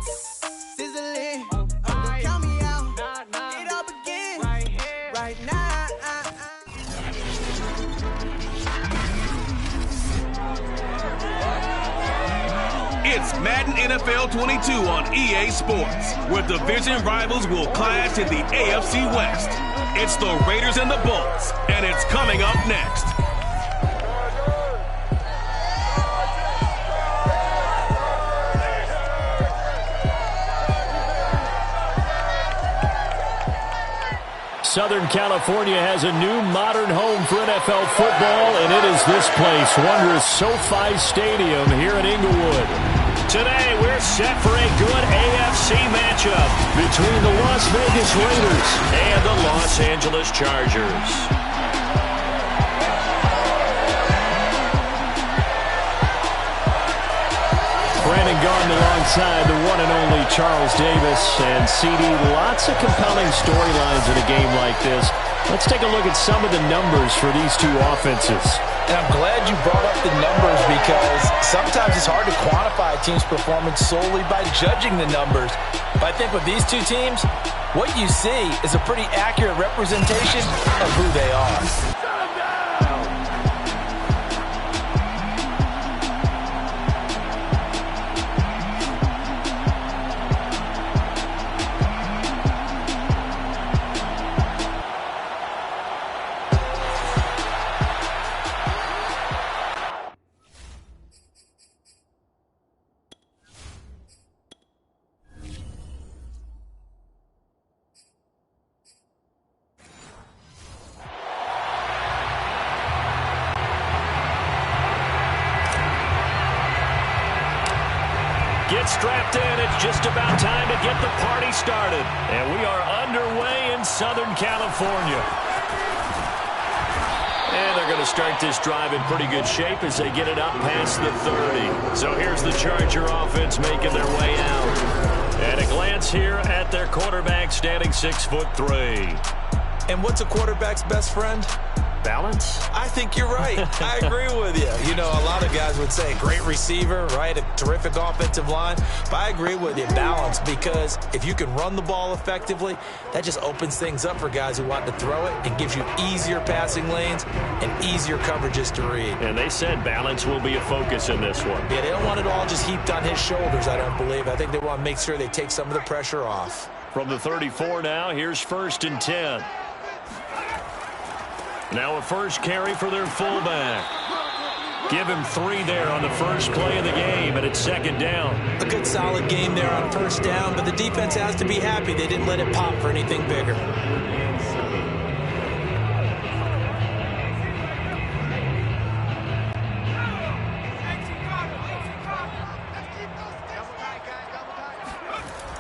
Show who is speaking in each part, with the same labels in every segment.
Speaker 1: Sizzling, don't count me out. It all begins right here, right now.
Speaker 2: It's Madden NFL 22 on EA Sports, where division rivals will clash in the AFC West. It's the Raiders and the Bolts, and it's coming up next.
Speaker 3: Southern California has a new modern home for NFL football, and it is this place, wondrous SoFi Stadium here in Inglewood. Today, we're set for a good AFC matchup between the Las Vegas Raiders and the Los Angeles Chargers. Brandon Gaughan alongside the one and only Charles Davis. And CD, lots of compelling storylines in a game like this. Let's take a look at some of the numbers for these two offenses.
Speaker 4: And I'm glad you brought up the numbers because sometimes it's hard to quantify a team's performance solely by judging the numbers. But I think with these two teams, what you see is a pretty accurate representation of who they are.
Speaker 3: Get strapped in. It's just about time to get the party started. And we are underway in Southern California. And they're going to start this drive in pretty good shape as they get it up past the 30. So here's the Charger offense making their way out. And a glance here at their quarterback standing 6'3".
Speaker 4: And what's a quarterback's best friend?
Speaker 3: Balance?
Speaker 4: I think you're right. I agree with you. You know, a lot of guys would say great receiver, right? A terrific offensive line. But I agree with you, balance, because if you can run the ball effectively, that just opens things up for guys who want to throw it and gives you easier passing lanes and easier coverages to read.
Speaker 3: And they said balance will be a focus in this one.
Speaker 4: Yeah, they don't want it all just heaped on his shoulders, I don't believe. I think they want to make sure they take some of the pressure off.
Speaker 3: From the 34 now, here's 1st and 10. Now a first carry for their fullback. Give him 3 there on the first play of the game, and it's 2nd down.
Speaker 4: A good solid game there on 1st down, but the defense has to be happy they didn't let it pop for anything bigger.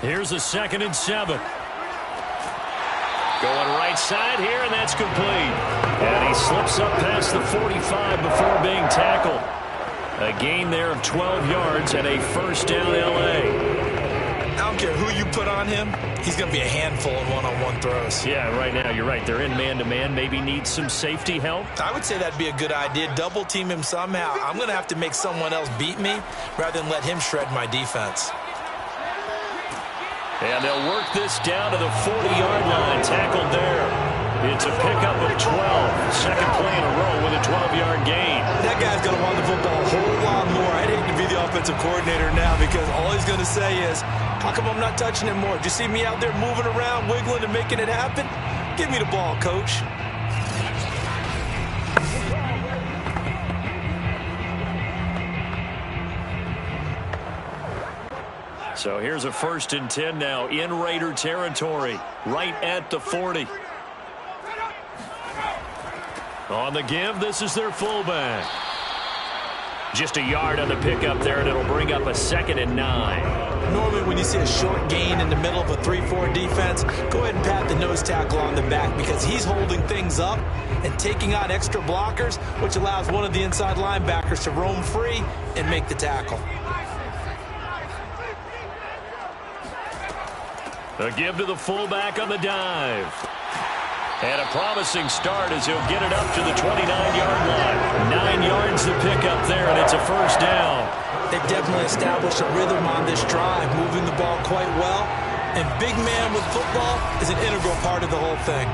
Speaker 3: Here's a 2nd and 7. Going right side here, and that's complete. And he slips up past the 45 before being tackled. A gain there of 12 yards and a 1st down L.A.
Speaker 4: I don't care who you put on him, he's going to be a handful in one-on-one throws.
Speaker 3: Yeah, right now, you're right. They're in man-to-man. Maybe need some safety help.
Speaker 4: I would say that'd be a good idea. Double team him somehow. I'm going to have to make someone else beat me rather than let him shred my defense.
Speaker 3: And they'll work this down to the 40-yard line. Tackled there. It's a pickup of 12. 2nd play in a row with a 12-yard gain.
Speaker 4: That guy's going to want the football a whole lot more. I'd hate to be the offensive coordinator now because all he's going to say is, how come I'm not touching it more? Do you see me out there moving around, wiggling, and making it happen? Give me the ball, coach.
Speaker 3: So here's a 1st and 10 now in Raider territory, right at the 40. On the give, this is their fullback. Just a yard on the pickup there, and it'll bring up a 2nd and 9.
Speaker 4: Normally when you see a short gain in the middle of a 3-4 defense, go ahead and pat the nose tackle on the back because he's holding things up and taking on extra blockers, which allows one of the inside linebackers to roam free and make the tackle.
Speaker 3: A give to the fullback on the dive. And a promising start as he'll get it up to the 29-yard line. 9 yards to pick up there, and it's a 1st down.
Speaker 4: They've definitely established a rhythm on this drive, moving the ball quite well. And big man with football is an integral part of the whole thing.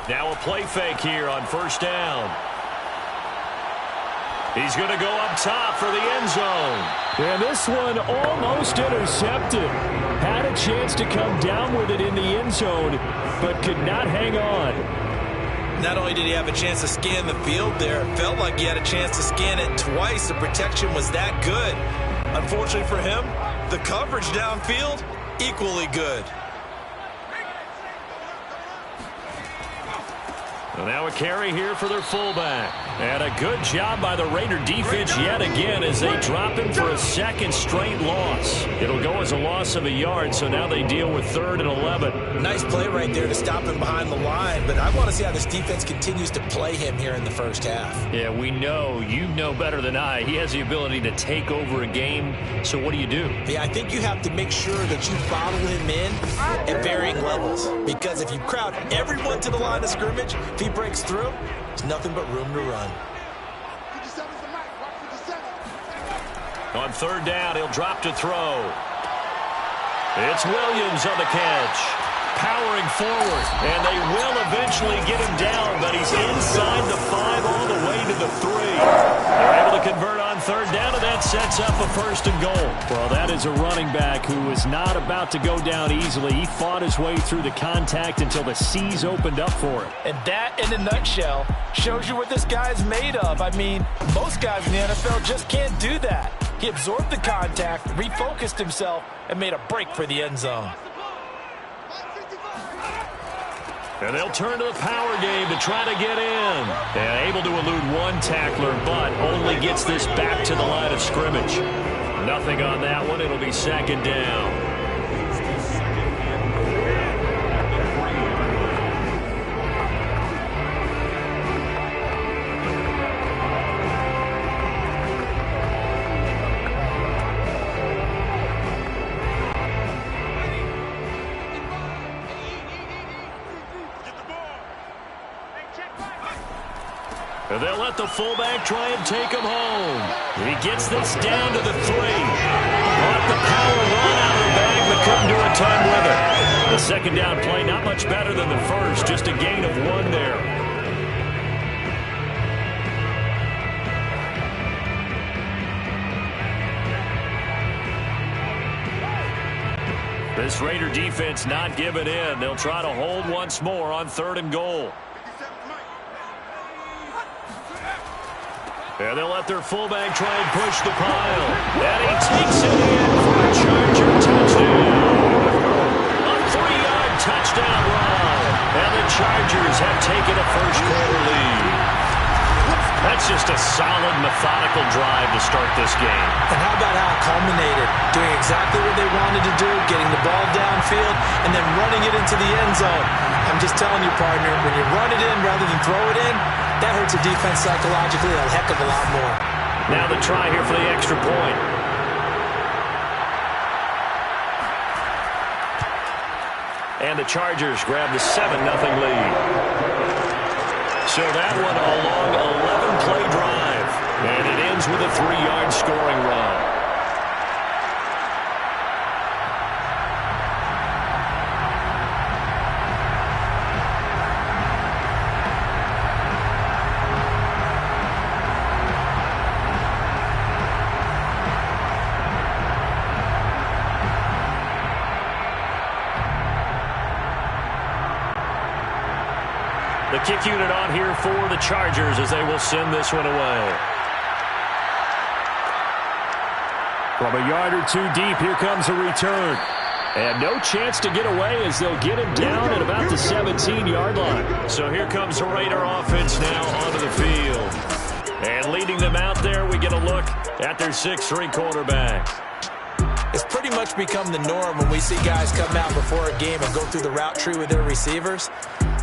Speaker 3: Now a play fake here on first down. He's going to go up top for the end zone.
Speaker 5: And this one almost intercepted. Had a chance to come down with it in the end zone, but could not hang on.
Speaker 4: Not only did he have a chance to scan the field there, it felt like he had a chance to scan it twice. The protection was that good. Unfortunately for him, the coverage downfield, equally good.
Speaker 3: So now a carry here for their fullback. And a good job by the Raider defense yet again as they drop him for a second straight loss. It'll go as a loss of a yard, so now they deal with 3rd and 11.
Speaker 4: Nice play right there to stop him behind the line, but I want to see how this defense continues to play him here in the first half.
Speaker 3: Yeah, we know, you know better than I, he has the ability to take over a game, so what do you do?
Speaker 4: Yeah, I think you have to make sure that you bottle him in at varying levels, because if you crowd everyone to the line of scrimmage, if he breaks through, there's nothing but room to run.
Speaker 3: On 3rd down, he'll drop to throw. It's Williams on the catch. Powering forward, and they will eventually get him down, but he's inside the 5 all the way to the 3. They're able to convert on 3rd down, and that sets up a 1st and goal.
Speaker 5: Well, that is a running back who is not about to go down easily. He fought his way through the contact until the seas opened up for him.
Speaker 6: And that, in a nutshell, shows you what this guy's made of. I mean, most guys in the NFL just can't do that. He absorbed the contact, refocused himself, and made a break for the end zone.
Speaker 3: And they'll turn to the power game to try to get in. And able to elude one tackler, but only gets this back to the line of scrimmage. Nothing on that one. It'll be 2nd down. And they'll let the fullback try and take him home. He gets this down to the 3. Brought the power run out of the bag, but couldn't do a ton with it. The 2nd down play, not much better than the first, just a gain of 1 there. This Raider defense not giving in. They'll try to hold once more on 3rd and goal. And they'll let their fullback try and push the pile. And he takes it in for a Charger touchdown. A 3-yard touchdown run. And the Chargers have taken a first-quarter lead. That's just a solid, methodical drive to start this game.
Speaker 4: And how about how it culminated? Doing exactly what they wanted to do, getting the ball downfield, and then running it into the end zone. I'm just telling you, partner, when you run it in rather than throw it in, that hurts a defense psychologically a heck of a lot more.
Speaker 3: Now the try here for the extra point. And the Chargers grab the 7-0 lead. So that one a long 11-play drive. And it ends with a 3-yard scoring run. The kick unit on here for the Chargers as they will send this one away. From a yard or 2 deep, here comes a return. And no chance to get away as they'll get him down at about the 17-yard line. So here comes the Raider offense now onto the field. And leading them out there, we get a look at their 6'3" quarterback.
Speaker 4: It's pretty much become the norm when we see guys come out before a game and go through the route tree with their receivers.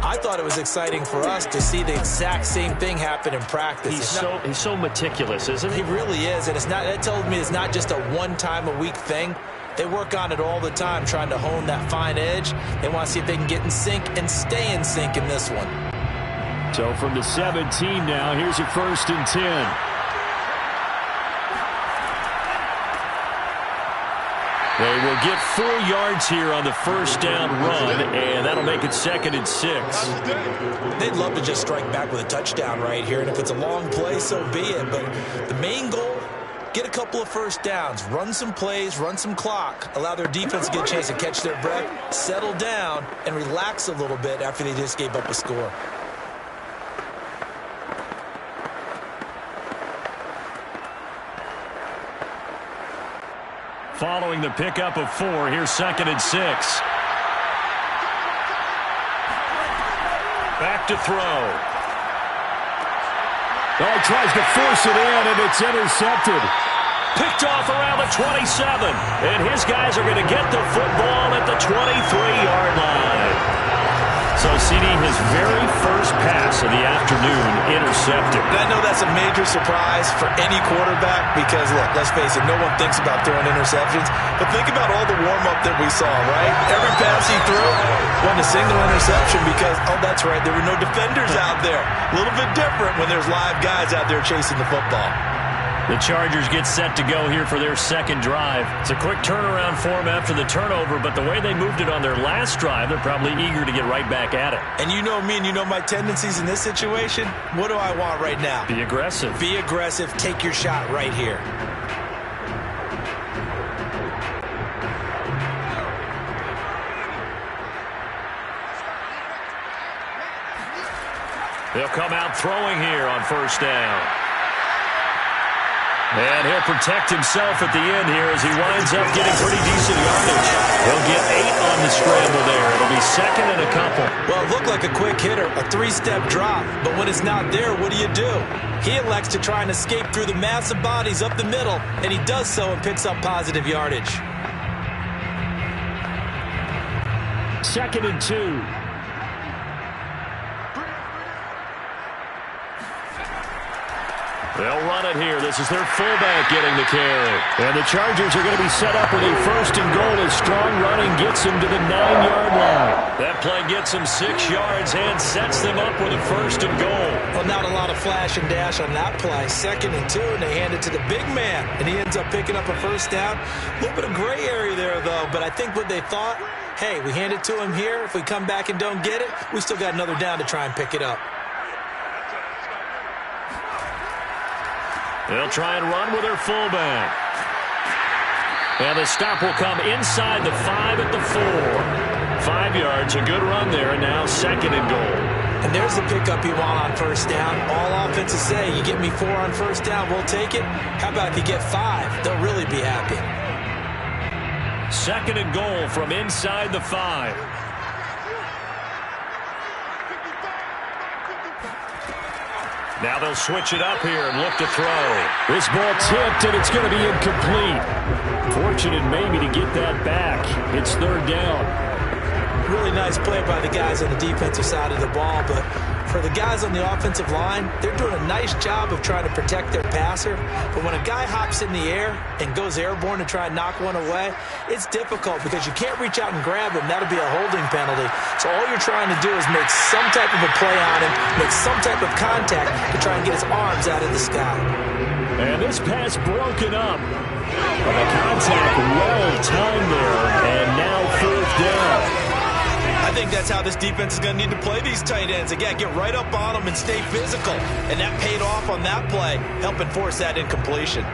Speaker 4: I thought it was exciting for us to see the exact same thing happen in practice.
Speaker 3: He's so meticulous, isn't he?
Speaker 4: He really is, and that tells me it's not just a one-time-a-week thing. They work on it all the time, trying to hone that fine edge. They want to see if they can get in sync and stay in sync in this one.
Speaker 3: So from the 17 now, here's a 1st and 10. They will get 4 yards here on the first down run, and that'll make it 2nd and 6.
Speaker 4: They'd love to just strike back with a touchdown right here, and if it's a long play, so be it. But the main goal, get a couple of first downs, run some plays, run some clock, allow their defense to get a chance to catch their breath, settle down, and relax a little bit after they just gave up a score.
Speaker 3: Following the pickup of 4, here's 2nd and 6. Back to throw. Oh, he tries to force it in, and it's intercepted. Picked off around the 27. And his guys are going to get the football at the 23-yard line. So, CD, his very first pass of the afternoon intercepted.
Speaker 4: And I know that's a major surprise for any quarterback because, look, let's face it, no one thinks about throwing interceptions. But think about all the warm-up that we saw, right? Every pass he threw wasn't a single interception because, oh, that's right, there were no defenders out there. A little bit different when there's live guys out there chasing the football.
Speaker 3: The Chargers get set to go here for their second drive. It's a quick turnaround for them after the turnover, but the way they moved it on their last drive, they're probably eager to get right back at it.
Speaker 4: And you know me and you know my tendencies in this situation. What do I want right now?
Speaker 3: Be aggressive.
Speaker 4: Be aggressive. Take your shot right here.
Speaker 3: They'll come out throwing here on first down. And he'll protect himself at the end here as he winds up getting pretty decent yardage. He'll get 8 on the scramble there. It'll be 2nd and a couple.
Speaker 4: Well, it looked like a quick hitter, a 3-step drop. But when it's not there, what do? He elects to try and escape through the massive bodies up the middle, and he does so and picks up positive yardage.
Speaker 3: 2nd and 2. They'll run it here. This is their fullback getting the carry. And the Chargers are going to be set up with a 1st and goal as strong running gets them to the 9-yard line. That play gets them 6 yards and sets them up with a 1st and goal.
Speaker 4: Well, not a lot of flash and dash on that play. 2nd and 2, and they hand it to the big man. And he ends up picking up a first down. A little bit of gray area there, though. But I think what they thought, hey, we hand it to him here. If we come back and don't get it, we still got another down to try and pick it up.
Speaker 3: They'll try and run with their fullback. And the stop will come inside the 5 at the 4. 5 yards, a good run there, and now 2nd and goal.
Speaker 4: And there's the pickup you want on first down. All offenses say, you get me 4 on first down, we'll take it. How about if you get 5? They'll really be happy.
Speaker 3: 2nd and goal from inside the 5. Now they'll switch it up here and look to throw. This ball tipped, and it's going to be incomplete. Fortunate maybe to get that back. It's 3rd down.
Speaker 4: Really nice play by the guys on the defensive side of the ball, but for the guys on the offensive line, they're doing a nice job of trying to protect their passer. But when a guy hops in the air and goes airborne to try and knock one away, it's difficult because you can't reach out and grab him. That'll be a holding penalty. So all you're trying to do is make some type of a play on him, make some type of contact to try and get his arms out of the sky.
Speaker 3: And this pass broken up. But the contact well timed there, and now 4th down.
Speaker 4: I think that's how this defense is going to need to play these tight ends. Again, get right up on them and stay physical. And that paid off on that play, helping force that incompletion.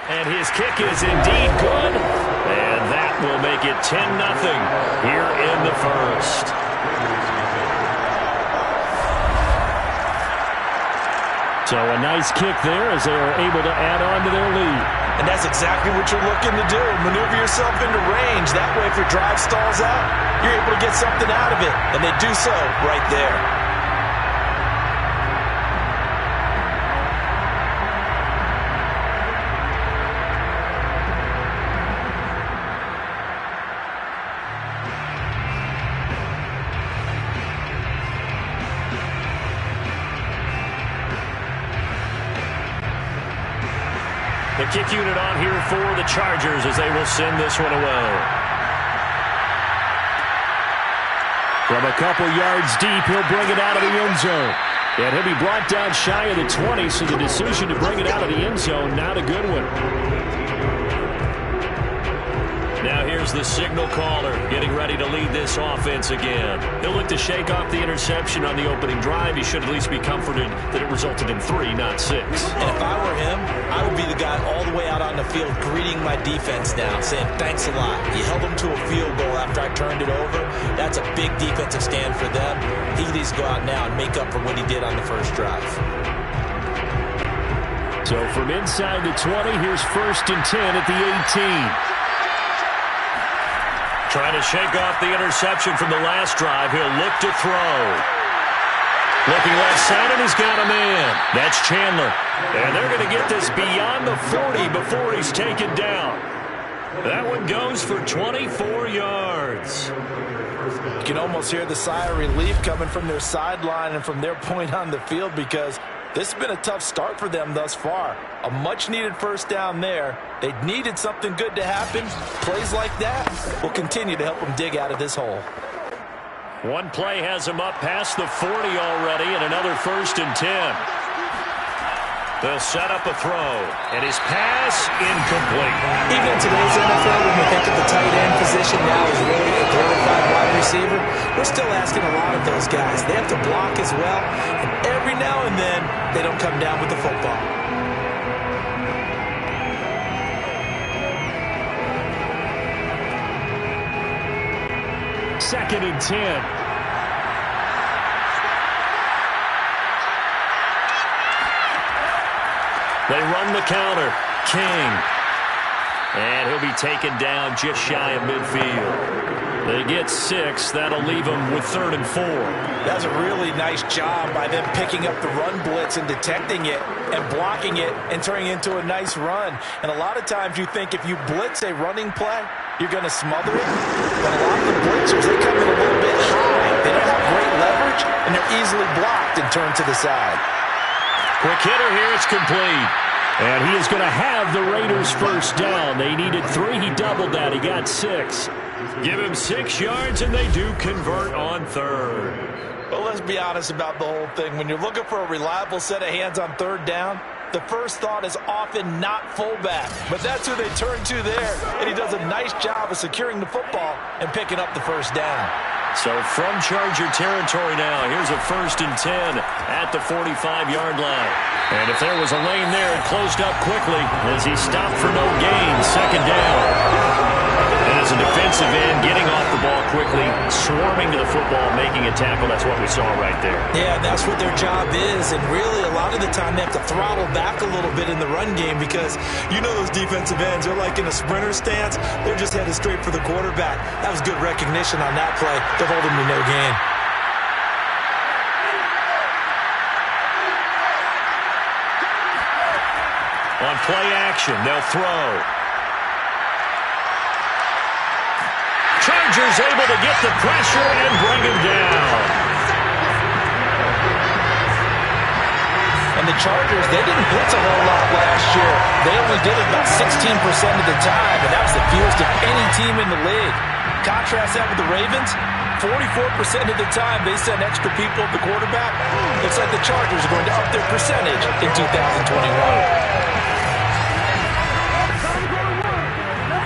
Speaker 3: And his kick is indeed good. And that will make it 10-0 here in the first. So a nice kick there as they are able to add on to their lead.
Speaker 4: And
Speaker 6: That's exactly what you're looking to do. Maneuver yourself into range. That way, if your drive stalls out, you're able to get something out of it. And they do so right there.
Speaker 3: The kick unit on here for the Chargers as they will send this one away. From a couple yards deep, he'll bring it out of the end zone. And he'll be brought down shy of the 20, so the decision to bring it out of the end zone, not a good one. Now here's the signal caller getting ready to lead this offense again. He'll look to shake off the interception on the opening drive. He should at least be comforted that it resulted in 3, not 6.
Speaker 4: And if I were him, I would be the guy all the way out on the field greeting my defense now, saying thanks a lot. You held them to a field goal after I turned it over. That's a big defensive stand for them. He needs to go out now and make up for what he did on the first drive.
Speaker 3: So from inside the 20, here's 1st and 10 at the 18. Trying to shake off the interception from the last drive. He'll look to throw. Looking left side, and he's got a man. That's Chandler. And they're going to get this beyond the 40 before he's taken down. That one goes for 24 yards.
Speaker 6: You can almost hear the sigh of relief coming from their sideline and from their point on the field, because this has been a tough start for them thus far. A much-needed first down there. They needed something good to happen. Plays like that will continue to help them dig out of this hole.
Speaker 3: One play has him up past the 40 already, and another 1st and 10. They'll set up a throw, and his pass incomplete.
Speaker 4: Even in today's NFL, when we think of the tight end position now as really a glorified wide receiver, we're still asking a lot of those guys. They have to block as well, and every now and then, they don't come down with the football.
Speaker 3: Second and 10. They run the counter. King. And he'll be taken down just shy of midfield. They get 6. That'll leave them with 3rd and 4.
Speaker 6: That's a really nice job by them picking up the run blitz and detecting it and blocking it and turning it into a nice run. And a lot of times you think if you blitz a running play, you're going to smother it. But a lot of the blitzers, they come in a little bit high. They don't have great leverage, and they're easily blocked and turned to the side.
Speaker 3: Quick hitter here. It's complete. And he is going to have the Raiders first down. They needed 3. He doubled that. He got 6. Give him 6 yards, and they do convert on 3rd.
Speaker 6: Well, let's be honest about the whole thing. When you're looking for a reliable set of hands on 3rd down, the first thought is often not fullback. But that's who they turn to there, and he does a nice job of securing the football and picking up the first down.
Speaker 3: So from Charger territory now, here's a 1st and 10 at the 45-yard line. And if there was a lane there, it closed up quickly as he stopped for no gain. 2nd down. And as a defensive end, getting off the ball quickly, swarming to the football, making a tackle. That's what we saw right there.
Speaker 4: Yeah, that's what their job is. And really, a lot of the time, they have to throttle back a little bit in the run game because you know those defensive ends, they're like in a sprinter stance. They're just headed straight for the quarterback. That was good recognition on that play to hold him to no gain.
Speaker 3: On play action, they'll throw. Chargers able to get the pressure and bring him down.
Speaker 6: And the Chargers, they didn't blitz a whole lot last year. They only did it about 16% of the time, and that was the fewest of any team in the league. Contrast that with the Ravens, 44% of the time they send extra people at the quarterback. Looks like the Chargers are going to up their percentage in 2021.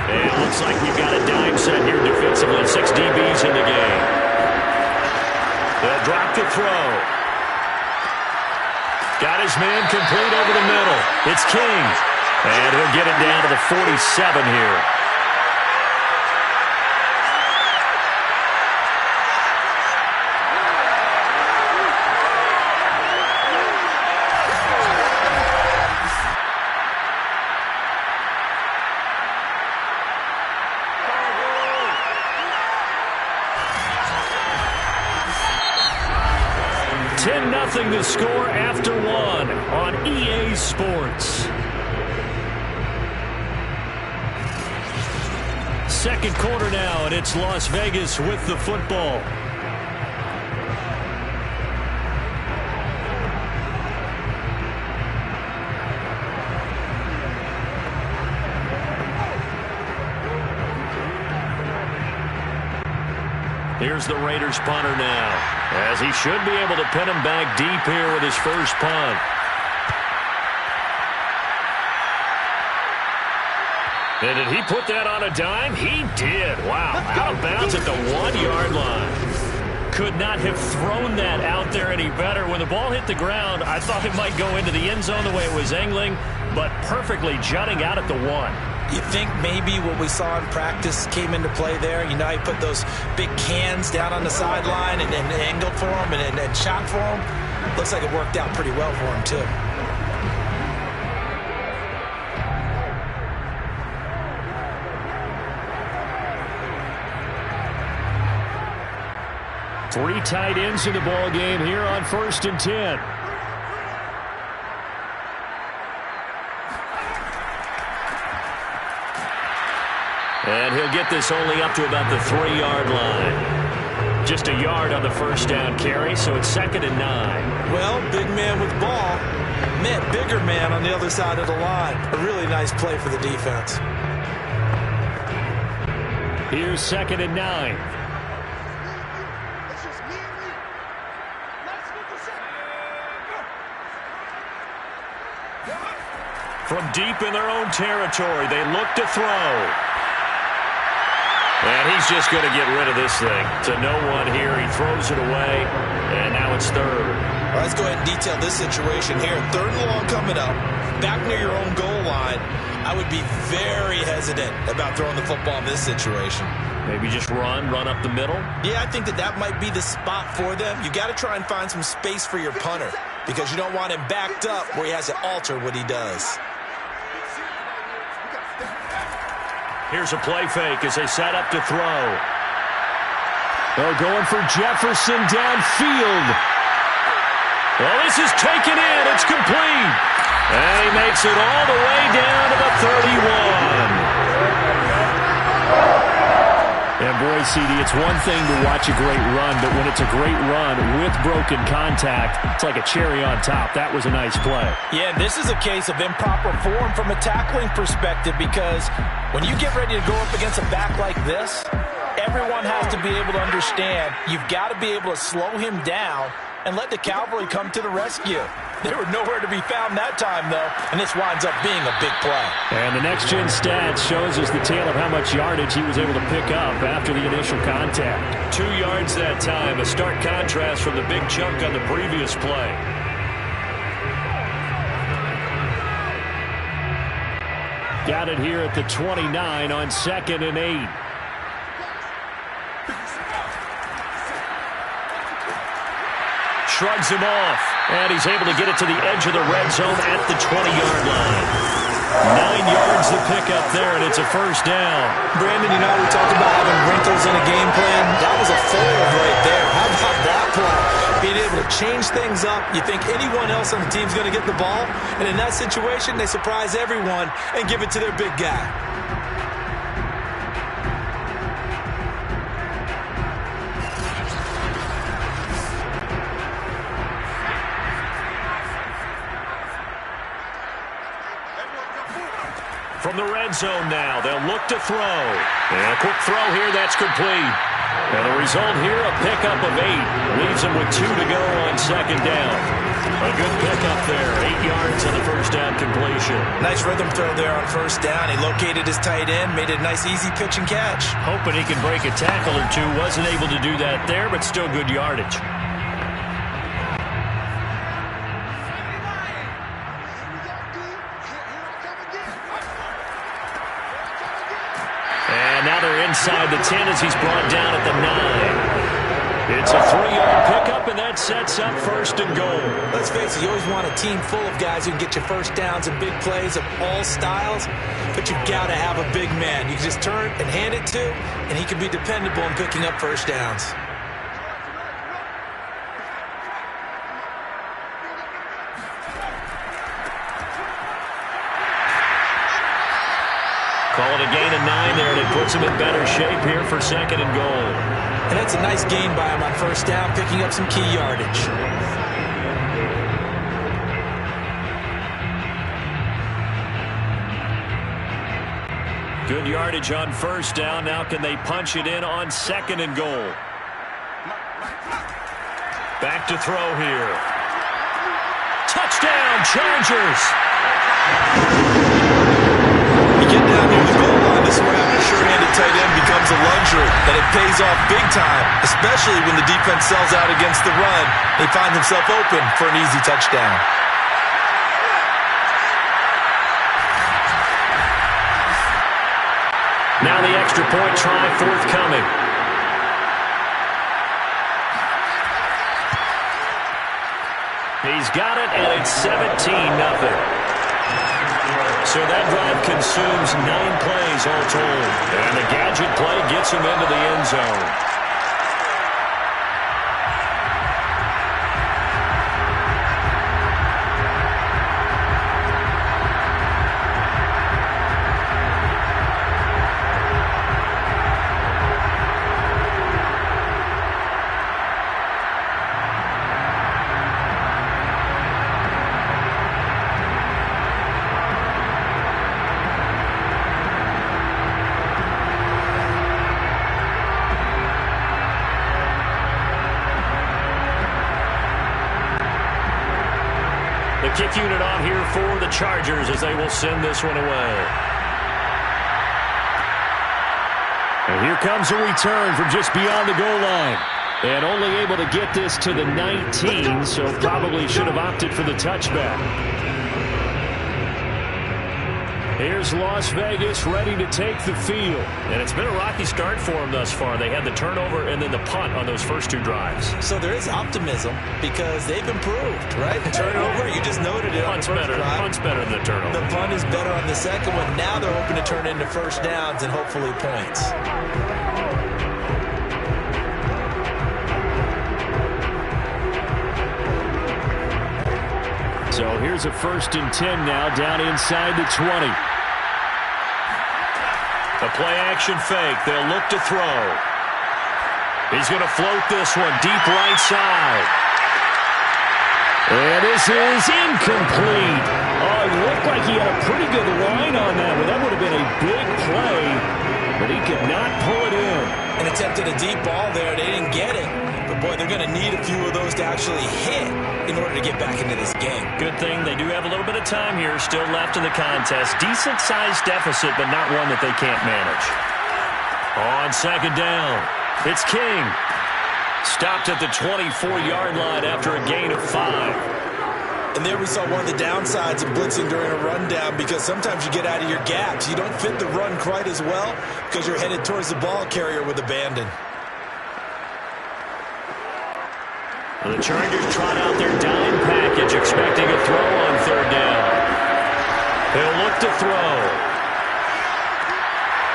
Speaker 3: And it looks like we've got a dime set here defensively. 6 DBs in the game. They'll drop to throw. Got his man complete over the middle. It's King. And he'll get it down to the 47 here. 10-0 the score after one on EA Sports. Second quarter now, and it's Las Vegas with the football. Here's the Raiders punter now, as he should be able to pin him back deep here with his first punt. And did he put that on a dime? He did. Wow. Out of bounds at the 1-yard line. Could not have thrown that out there any better. When the ball hit the ground, I thought it might go into the end zone the way it was angling, but perfectly jutting out at the 1.
Speaker 4: You think maybe what we saw in practice came into play there? You know, he put those big cans down on the sideline and angled for him and shot for him. Looks like it worked out pretty well for him, too.
Speaker 3: Three tight ends in the ball game here on 1st and 10. And he'll get this only up to about the 3-yard line. Just a yard on the first down carry, so it's 2nd and 9.
Speaker 4: Well, big man with ball met bigger man on the other side of the line. A really nice play for the defense.
Speaker 3: Here's 2nd and 9. From deep in their own territory, they look to throw. And he's just going to get rid of this thing to no one here. He throws it away, and now it's 3rd.
Speaker 4: All right, let's go ahead and detail this situation here. 3rd and long coming up, back near your own goal line. I would be very hesitant about throwing the football in this situation.
Speaker 3: Maybe just run up the middle?
Speaker 4: Yeah, I think that might be the spot for them. You got to try and find some space for your punter because you don't want him backed up where he has to alter what he does.
Speaker 3: Here's a play fake as they set up to throw. They're going for Jefferson downfield. Well, this is taken in. It's complete. And he makes it all the way down to the 31. And boy, CD, it's one thing to watch a great run, but when it's a great run with broken contact, it's like a cherry on top. That was a nice play.
Speaker 6: Yeah, this is a case of improper form from a tackling perspective because when you get ready to go up against a back like this, everyone has to be able to understand you've got to be able to slow him down and let the cavalry come to the rescue. They were nowhere to be found that time, though, and this winds up being a big play.
Speaker 3: And the next-gen stats shows us the tale of how much yardage he was able to pick up after the initial contact. 2 yards that time, a stark contrast from the big chunk on the previous play. Got it here at the 29 on 2nd and 8. Shrugs him off, and he's able to get it to the edge of the red zone at the 20-yard line. 9 yards to pick up there, and it's a first down.
Speaker 4: Brandon, you know, we talked about having wrinkles in a game plan. That was a fold right there. How about that play? Being able to change things up. You think anyone else on the team's going to get the ball, and in that situation, they surprise everyone and give it to their big guy.
Speaker 3: From the red zone now, they'll look to throw. And a quick throw here, that's complete. And the result here, a pickup of 8. Leaves them with 2 to go on 2nd down. A good pickup there, 8 yards on the first down completion.
Speaker 4: Nice rhythm throw there on first down. He located his tight end, made it a nice easy pitch and catch.
Speaker 3: Hoping he can break a tackle or two. Wasn't able to do that there, but still good yardage. And now they're inside the 10 as he's brought down at the 9. It's a 3-yard pickup, and that sets up 1st and goal.
Speaker 4: Let's face it, you always want a team full of guys who can get you first downs and big plays of all styles, but you've got to have a big man. You can just turn and hand it to, and he can be dependable in picking up first downs.
Speaker 3: Call it a gain of 9 there, and it puts him in better shape here for 2nd and goal.
Speaker 4: And that's a nice gain by him on 1st down, picking up some key yardage.
Speaker 3: Good yardage on 1st down. Now can they punch it in on 2nd and goal? Back to throw here. Touchdown, Chargers!
Speaker 6: You get down near the goal line, this is where having a sure-handed tight end becomes a luxury, and it pays off big time, especially when the defense sells out against the run. They find themselves open for an easy touchdown.
Speaker 3: Now the extra point try forthcoming. He's got it, and it's 17-0. So that drive consumes 9 plays all told. And the gadget play gets him into the end zone. The kick unit on here for the Chargers as they will send this one away. And here comes a return from just beyond the goal line. And only able to get this to the 19, so probably should have opted for the touchback. Here's Las Vegas ready to take the field. And it's been a rocky start for them thus far. They had the turnover and then the punt on those first 2 drives.
Speaker 4: So there is optimism because they've improved, right? The turnover, you just noted it on the first drive.
Speaker 3: Punt's better than the turnover.
Speaker 4: The punt is better on the second one. Now they're hoping to turn into 1st downs and hopefully points.
Speaker 3: So here's a 1st and 10 now down inside the 20. A play-action fake. They'll look to throw. He's going to float this one deep right side. And this is incomplete. Oh, it looked like he had a pretty good line on that, but that would have been a big play, but he could not pull it in.
Speaker 4: And attempted a deep ball there. They didn't get it. But, boy, they're going to need a few of those to actually hit in order to get back into this game.
Speaker 3: Good thing they do have a little bit of time here still left in the contest. Decent-sized deficit, but not one that they can't manage. On 2nd down, it's King. Stopped at the 24-yard line after a gain of 5.
Speaker 4: And there we saw one of the downsides of blitzing during a rundown because sometimes you get out of your gaps. You don't fit the run quite as well because you're headed towards the ball carrier with abandon.
Speaker 3: The Chargers trot out their dime package, expecting a throw on 3rd down. They'll look to throw.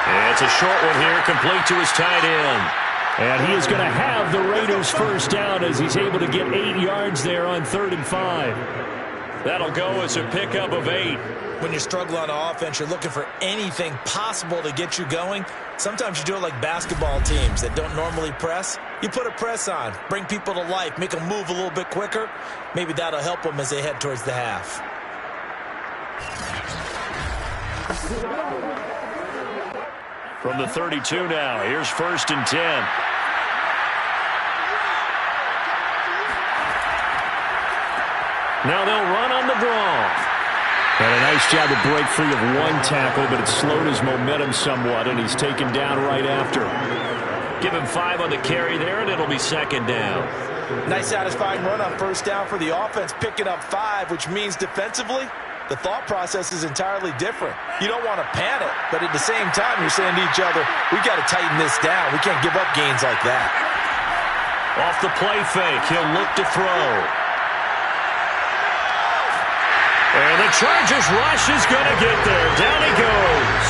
Speaker 3: And it's a short one here, complete to his tight end. And he is going to have the Raiders' 1st down as he's able to get 8 yards there on 3rd and 5. That'll go as a pickup of 8.
Speaker 4: When you struggle on offense, you're looking for anything possible to get you going. Sometimes you do it like basketball teams that don't normally press. You put a press on, bring people to life, make them move a little bit quicker. Maybe that'll help them as they head towards the half.
Speaker 3: From the 32 now, here's 1st and 10. Now they'll run on the draw. And a nice job to break free of one tackle, but it slowed his momentum somewhat, and he's taken down right after. Give him 5 on the carry there, and it'll be 2nd down.
Speaker 4: Nice satisfying run on 1st down for the offense, picking up 5, which means defensively, the thought process is entirely different. You don't want to panic, but at the same time, you're saying to each other, we got to tighten this down. We can't give up gains like that.
Speaker 3: Off the play fake, he'll look to throw. And the Chargers rush is going to get there. Down he goes.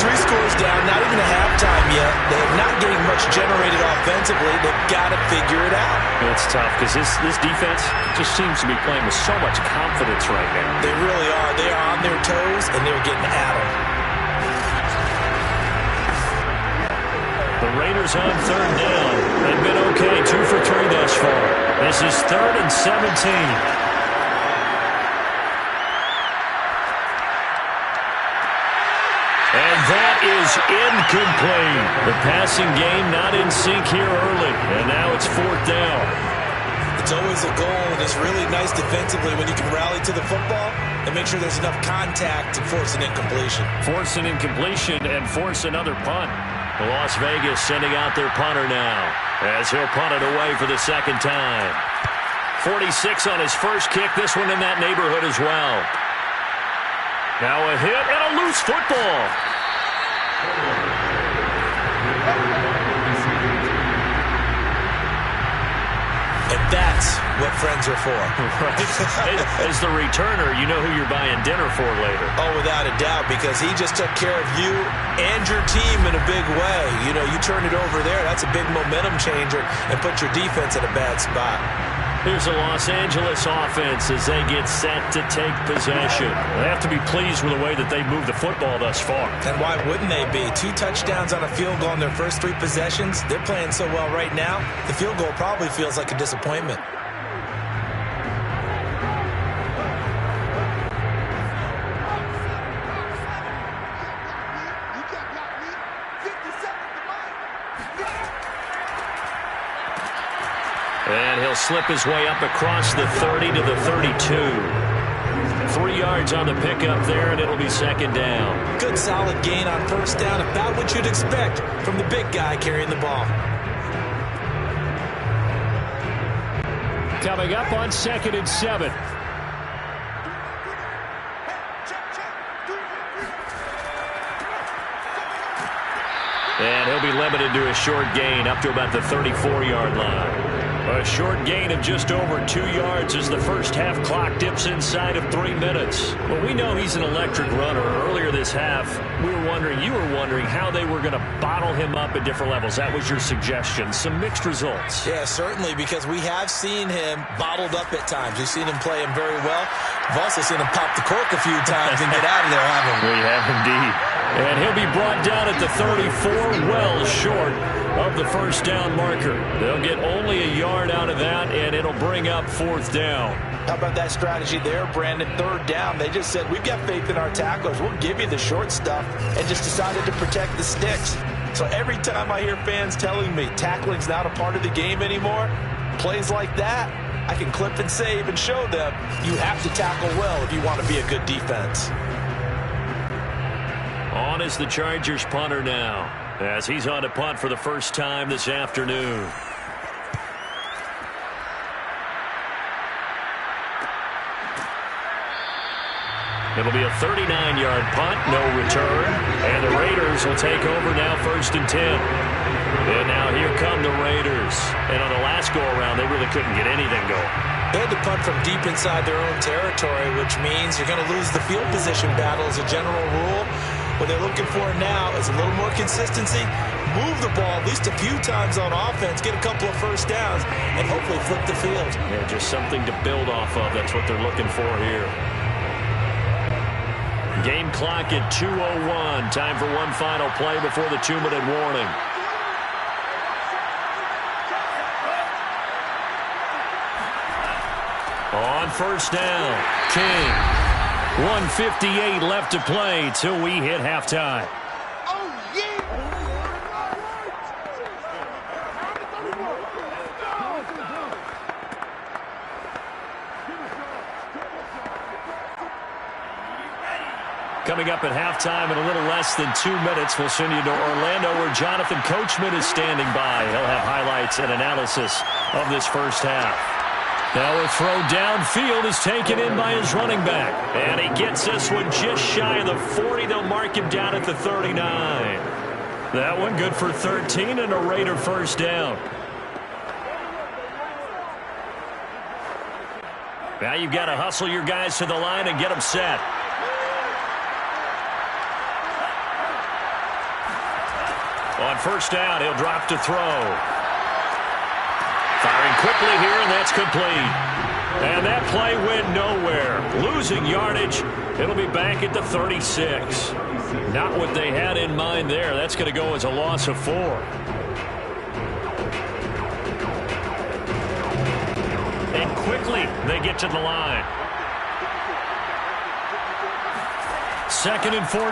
Speaker 4: 3 scores down, not even a halftime yet. They're not getting much generated offensively. They've got to figure it out.
Speaker 3: It's tough because this defense just seems to be playing with so much confidence right now.
Speaker 4: They really are. They are on their toes, and they're getting at them.
Speaker 3: Raiders on third down. They've been okay, 2 for 3 thus far. This is 3rd and 17. And that is incomplete. The passing game not in sync here early. And now it's 4th down.
Speaker 4: It's always a goal, and it's really nice defensively when you can rally to the football and make sure there's enough contact to force an incompletion.
Speaker 3: Force an incompletion and force another punt. Las Vegas sending out their punter now as he'll punt it away for the second time. 46 on his first kick. This one in that neighborhood as well. Now a hit and a loose football.
Speaker 4: And that's what friends are for.
Speaker 3: Right. As the returner, you know who you're buying dinner for later.
Speaker 4: Oh, without a doubt, because he just took care of you and your team in a big way. You know, you turn it over there, that's a big momentum changer and put your defense in a bad spot.
Speaker 3: Here's the Los Angeles offense as they get set to take possession. They have to be pleased with the way that they move the football thus far.
Speaker 4: And why wouldn't they be? 2 touchdowns on a field goal in their first 3 possessions. They're playing so well right now, the field goal probably feels like a disappointment.
Speaker 3: And he'll slip his way up across the 30 to the 32. 3 yards on the pickup there, and it'll be second down.
Speaker 4: Good solid gain on first down, about what you'd expect from the big guy carrying the ball.
Speaker 3: Coming up on 2nd and 7. And he'll be limited to a short gain up to about the 34-yard line. A short gain of just over 2 yards as the first half clock dips inside of 3 minutes. Well, we know he's an electric runner. Earlier this half, you were wondering how they were going to bottle him up at different levels. That was your suggestion. Some mixed results.
Speaker 4: Yeah, certainly, because we have seen him bottled up at times. We've seen him play him very well. We've also seen him pop the cork a few times and get out of there, haven't we?
Speaker 3: We have indeed. And he'll be brought down at the 34, well short of the first down marker. They'll get only a yard out of that, and it'll bring up 4th down.
Speaker 4: How about that strategy there, Brandon? 3rd down. They just said, we've got faith in our tacklers. We'll give you the short stuff, and just decided to protect the sticks. So every time I hear fans telling me tackling's not a part of the game anymore, plays like that, I can clip and save and show them you have to tackle well if you want to be a good defense.
Speaker 3: On is the Chargers punter now, as he's on to punt for the first time this afternoon. It'll be a 39-yard punt, no return, and the Raiders will take over now 1st and 10. And now here come the Raiders. And on the last go-around, they really couldn't get anything going.
Speaker 4: They had to punt from deep inside their own territory, which means you're going to lose the field position battle as a general rule. What they're looking for now is a little more consistency, move the ball at least a few times on offense, get a couple of first downs, and hopefully flip the field.
Speaker 3: Yeah, just something to build off of. That's what they're looking for here. Game clock at 2:01. Time for one final play before the 2-minute warning. On first down, King. 1:58 left to play till we hit halftime. Coming up at halftime in a little less than 2 minutes, we'll send you to Orlando where Jonathan Coachman is standing by. He'll have highlights and analysis of this first half. Now a throw downfield is taken in by his running back. And he gets this one just shy of the 40. They'll mark him down at the 39. That one good for 13 and a Raider first down. Now you've got to hustle your guys to the line and get them set. On first down, he'll drop to throw. Firing quickly here, and that's complete. And that play went nowhere. Losing yardage. It'll be back at the 36. Not what they had in mind there. That's going to go as a loss of 4. And quickly, they get to the line. 2nd and 14.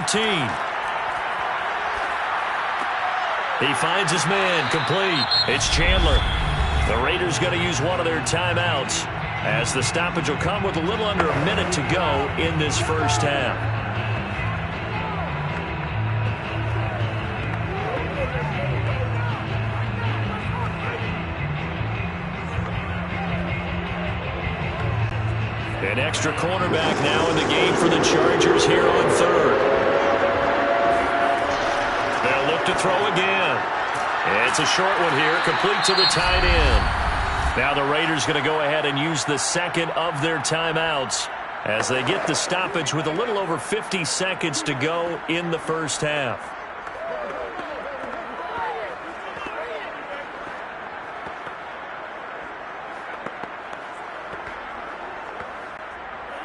Speaker 3: He finds his man complete. It's Chandler. The Raiders going to use one of their timeouts as the stoppage will come with a little under a minute to go in this first half. An extra cornerback now in the game for the Chargers here on 3rd. They'll look to throw again. It's a short one here, complete to the tight end. Now the Raiders going to go ahead and use the second of their timeouts as they get the stoppage with a little over 50 seconds to go in the first half.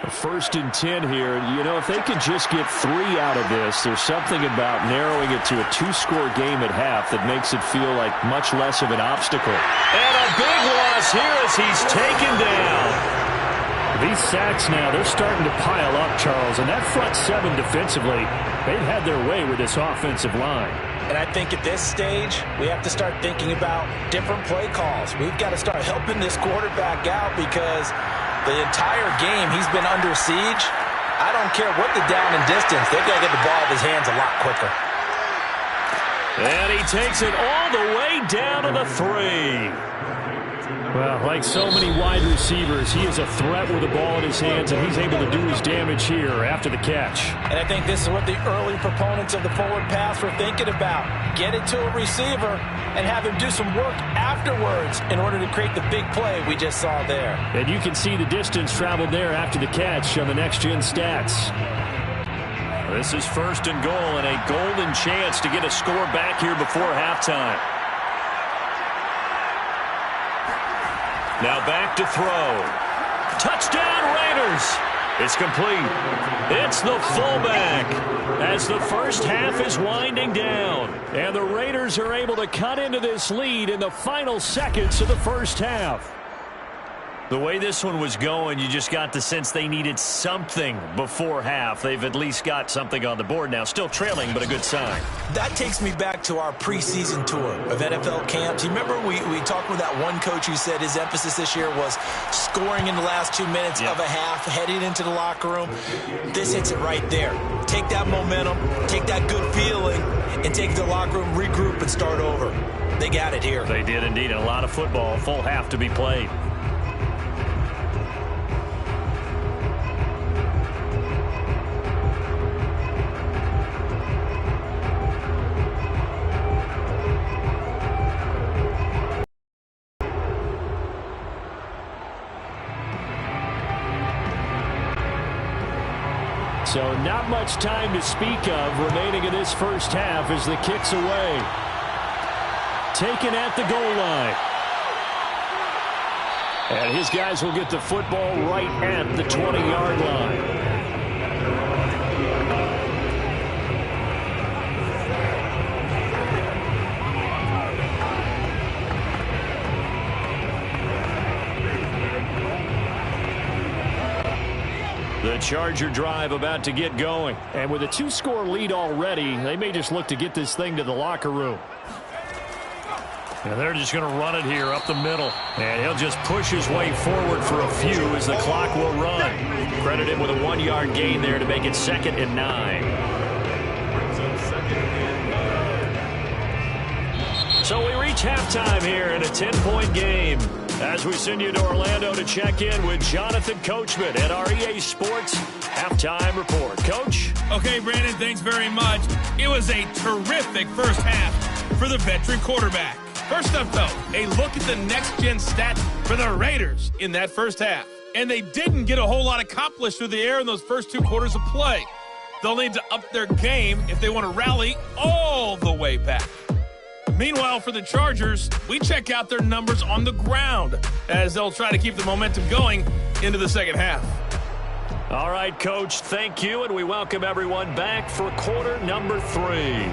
Speaker 5: First and 10 here. You know, if they can just get 3 out of this, there's something about narrowing it to a 2-score game at half that makes it feel like much less of an obstacle.
Speaker 3: And a big loss here as he's taken down.
Speaker 5: These sacks now, they're starting to pile up, Charles, and that front 7 defensively, they've had their way with this offensive line.
Speaker 6: And I think at this stage, we have to start thinking about different play calls. We've got to start helping this quarterback out because the entire game he's been under siege. I don't care what the down and distance. They've got to get the ball out of his hands a lot quicker.
Speaker 3: And he takes it all the way down to the 3.
Speaker 5: Well, like so many wide receivers, he is a threat with the ball in his hands, and he's able to do his damage here after the catch.
Speaker 6: And I think this is what the early proponents of the forward pass were thinking about. Get it to a receiver and have him do some work afterwards in order to create the big play we just saw there.
Speaker 5: And you can see the distance traveled there after the catch on the next-gen stats.
Speaker 3: This is 1st and goal and a golden chance to get a score back here before halftime. Now back to throw. Touchdown, Raiders! It's complete. It's the fullback as the first half is winding down. And the Raiders are able to cut into this lead in the final seconds of the first half. The way this one was going, you just got the sense they needed something before half. They've at least got something on the board now. Still trailing, but a good sign.
Speaker 4: That takes me back to our preseason tour of NFL camps. You remember we talked with that one coach who said his emphasis this year was scoring in the last 2 minutes of a half, heading into the locker room. This hits it right there. Take that momentum, take that good feeling, and take it to the locker room, regroup, and start over. They got it here.
Speaker 3: They did indeed. A lot of football, full half to be played.
Speaker 5: So not much time to speak of remaining in this first half as the kick's away. Taken at the goal line. And his guys will get the football right at the 20-yard line. The Charger drive about to get going. And with a 2-score lead already, they may just look to get this thing to the locker room. And they're just going to run it here up the middle. And he'll just push his way forward for a few as the clock will run. Credit him with a 1-yard gain there to make it 2nd and 9. So we reach halftime here in a 10-point game. As we send you to Orlando to check in with Jonathan Coachman at our EA Sports Halftime Report. Coach?
Speaker 7: Okay, Brandon, thanks very much. It was a terrific first half for the veteran quarterback. First up, though, a look at the next-gen stats for the Raiders in that first half. And they didn't get a whole lot accomplished through the air in those first 2 quarters of play. They'll need to up their game if they want to rally all the way back. Meanwhile, for the Chargers, we check out their numbers on the ground as they'll try to keep the momentum going into the second half.
Speaker 3: All right, Coach, thank you, and we welcome everyone back for quarter number 3.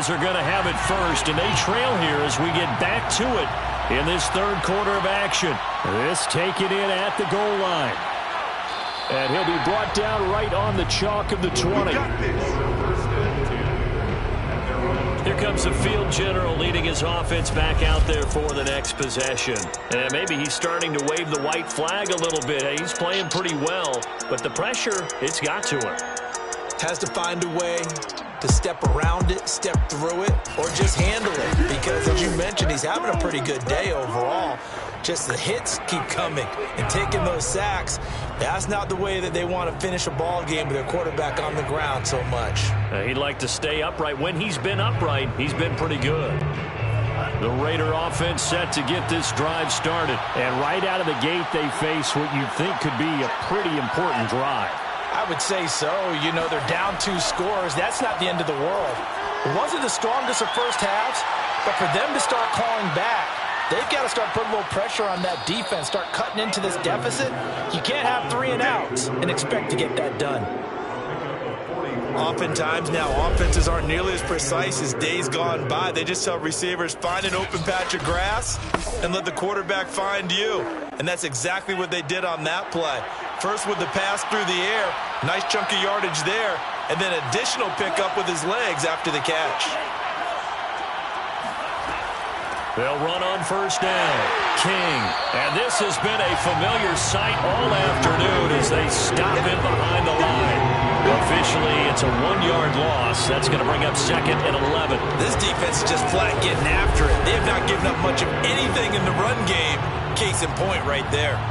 Speaker 3: Raiders are going to have it first, and they trail here as we get back to it in this third quarter of action. This taken in at the goal line. And he'll be brought down right on the chalk of the 20. Here comes the field general leading his offense back out there for the next possession. And maybe he's starting to wave the white flag a little bit. He's playing pretty well, but the pressure, it's got to him.
Speaker 4: Has to find a way to step around it, step through it, or just handle it. Because, as you mentioned, he's having a pretty good day overall. Just the hits keep coming and taking those sacks. That's not the way that they want to finish a ball game with their quarterback on the ground so much.
Speaker 3: He'd like to stay upright. When he's been upright, he's been pretty good. The Raider offense set to get this drive started. And right out of the gate, they face what you'd think could be a pretty important drive.
Speaker 6: I would say so. You know, they're down 2 scores. That's not the end of the world. It wasn't the strongest of first halves, but for them to start calling back, they've got to start putting a little pressure on that defense, start cutting into this deficit. You can't have 3 and outs and expect to get that done.
Speaker 4: Oftentimes now, offenses aren't nearly as precise as days gone by. They just tell receivers, find an open patch of grass and let the quarterback find you. And that's exactly what they did on that play. First with the pass through the air, nice chunk of yardage there, and then additional pickup with his legs after the catch.
Speaker 3: They'll run on first down. King. And this has been a familiar sight all afternoon as they stop him behind the line. Officially, it's a 1-yard loss. That's going to bring up 2nd and 11.
Speaker 4: This defense is just flat getting after it. They have not given up much of anything in the run game. Case in point right there.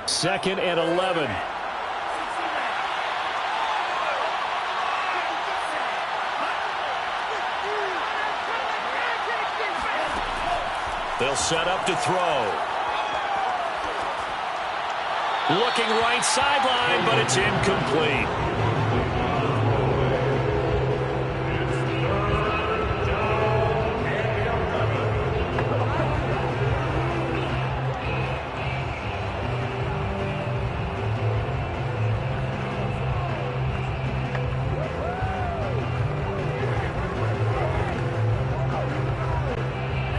Speaker 3: Second and 11. They'll set up to throw. Looking right sideline, but it's incomplete.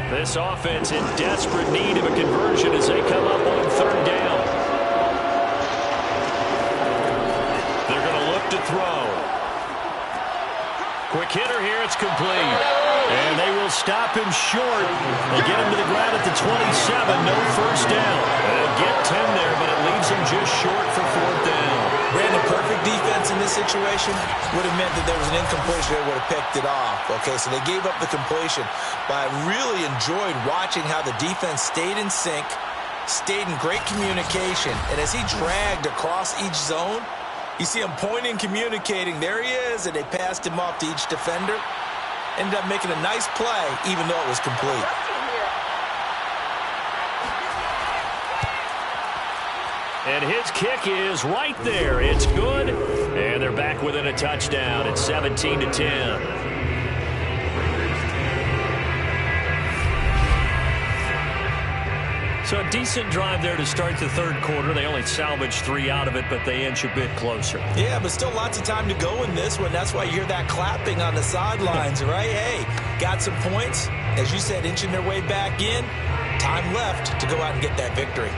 Speaker 3: This offense in desperate need of a conversion as they come up on third down. They're going to look to throw. Quick hitter here, it's complete. And they will stop him short. They get him to the ground at the 27, no first down. Get 10 there, but it leaves him just short for fourth down.
Speaker 4: Brandon, perfect defense in this situation would have meant that there was an incompletion. They would have picked it off. Okay, so they gave up the completion. But I really enjoyed watching how the defense stayed in sync, stayed in great communication. And as he dragged across each zone, you see him pointing, communicating. There he is, and they passed him off to each defender. Ended up making a nice play, even though it was complete.
Speaker 3: And his kick is right there. It's good. And they're back within a touchdown. It's 17-10. So a decent drive there to start the third quarter. They only salvaged 3 out of it, but they inch a bit closer.
Speaker 4: Yeah, but still lots of time to go in this one. That's why you hear that clapping on the sidelines, right? Hey, got some points. As you said, inching their way back in. Time left to go out and get that victory.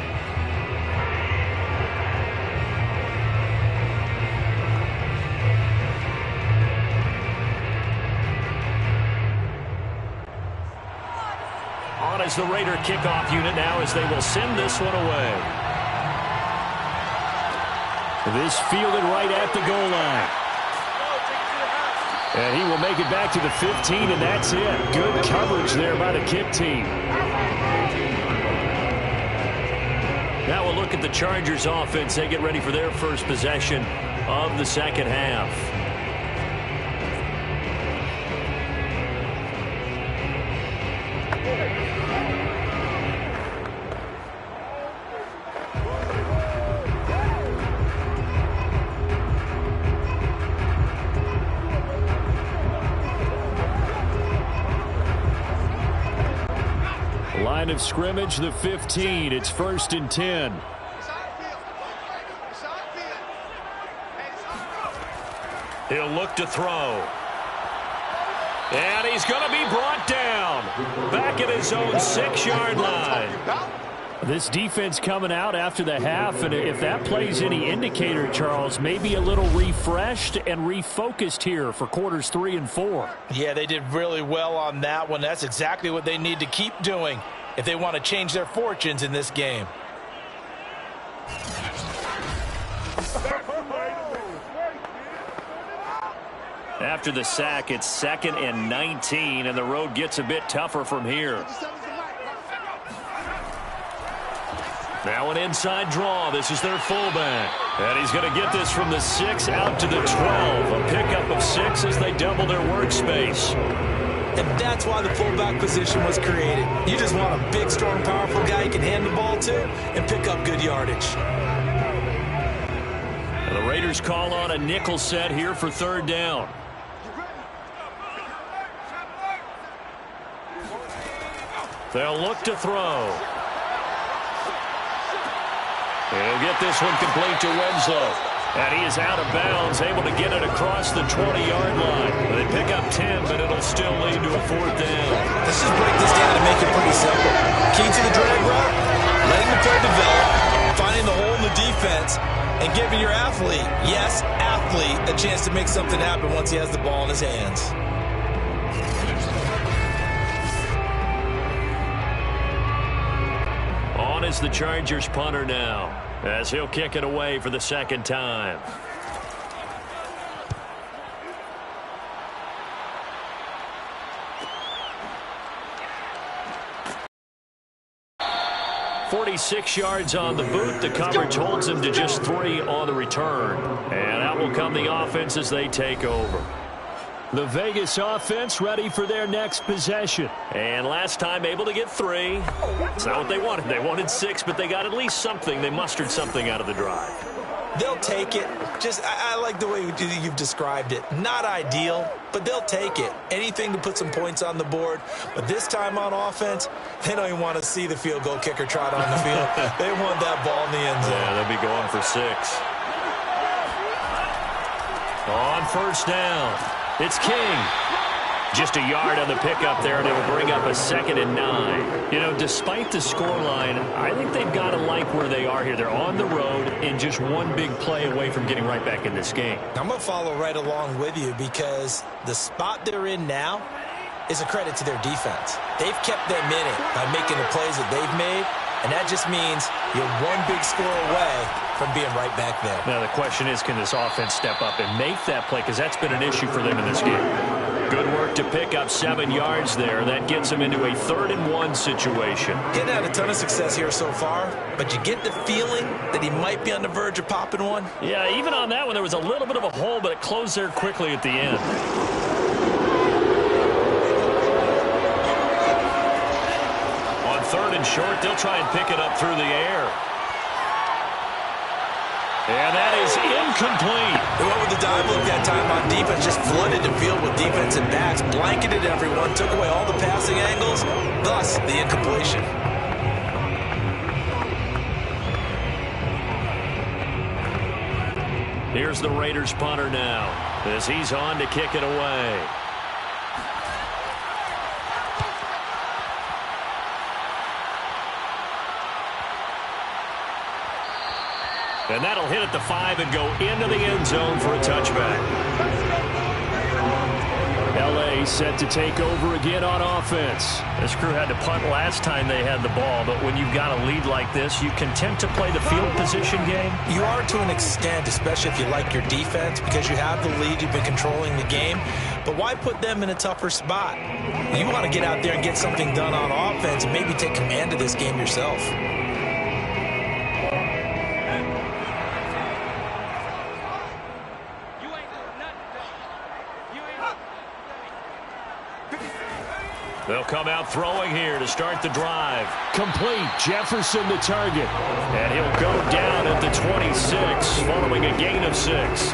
Speaker 3: On as the Raider kickoff unit now as they will send this one away. This fielded right at the goal line. And he will make it back to the 15, and that's it. Good coverage there by the kick team. Now we'll look at the Chargers offense. They get ready for their first possession of the second half. Line of scrimmage, the 15. It's 1st and 10. He'll look to throw. And he's going to be brought down. Back at his own 6-yard line. This defense coming out after the half, and if that plays any indicator, Charles, maybe a little refreshed and refocused here for quarters 3 and 4.
Speaker 6: Yeah, they did really well on that one. That's exactly what they need to keep doing if they want to change their fortunes in this game.
Speaker 3: After the sack, it's 2nd and 19, and the road gets a bit tougher from here. Now an inside draw. This is their fullback. And he's going to get this from the 6 out to the 12. A pickup of 6 as they double their workspace.
Speaker 6: And that's why the fullback position was created. You just want a big, strong, powerful guy you can hand the ball to and pick up good yardage.
Speaker 3: And the Raiders call on a nickel set here for 3rd down. They'll look to throw. He'll get this one complete to Winslow. And he is out of bounds, able to get it across the 20-yard line. They pick up 10, but it'll still lead to a 4th down.
Speaker 6: Let's just break this down and make it pretty simple. Key to the drag route, letting the play develop, finding the hole in the defense, and giving your athlete, yes, athlete, a chance to make something happen once he has the ball in his hands.
Speaker 3: On is the Chargers punter now, as he'll kick it away for the 2nd time. "46 yards on the boot. The coverage holds him to just 3 on the return. And out will come the offense as they take over. The Vegas offense ready for their next possession. And last time able to get 3. It's not what they wanted. They wanted 6, but they got at least something. They mustered something out of the drive.
Speaker 6: They'll take it. I like the way you've described it. Not ideal, but they'll take it. Anything to put some points on the board. But this time on offense, they don't even want to see the field goal kicker trot on the field. They want that ball in the end zone.
Speaker 3: Yeah, they'll be going for 6. On 1st down. It's King. Just a yard on the pickup there, and it'll bring up a 2nd and 9. You know, despite the scoreline, I think they've got to like where they are here. They're on the road and just one big play away from getting right back in this game.
Speaker 6: I'm going to follow right along with you because the spot they're in now is a credit to their defense. They've kept them in it by making the plays that they've made, and that just means you're one big score away from being right back there.
Speaker 3: Now, the question is, can this offense step up and make that play? Because that's been an issue for them in this game. Good work to pick up 7 yards there. That gets them into a 3rd and 1 situation.
Speaker 6: Getting had a ton of success here so far, but you get the feeling that he might be on the verge of popping one.
Speaker 3: Yeah, even on that one, there was a little bit of a hole, but it closed there quickly at the end. On 3rd and short, they'll try and pick it up through the air. And that is incomplete.
Speaker 6: They went with the dive look that time on defense, just flooded the field with defensive backs, blanketed everyone, took away all the passing angles, thus the incompletion.
Speaker 3: Here's the Raiders punter now, as he's on to kick it away. And that'll hit at the 5 and go into the end zone for a touchback. L.A. set to take over again on offense. This crew had to punt last time they had the ball, but when you've got a lead like this, you content to play the field position game?
Speaker 6: You are to an extent, especially if you like your defense, because you have the lead, you've been controlling the game. But why put them in a tougher spot? You want to get out there and get something done on offense and maybe take command of this game yourself.
Speaker 3: They'll come out throwing here to start the drive. Complete. Jefferson the target. And he'll go down at the 26 following a gain of 6.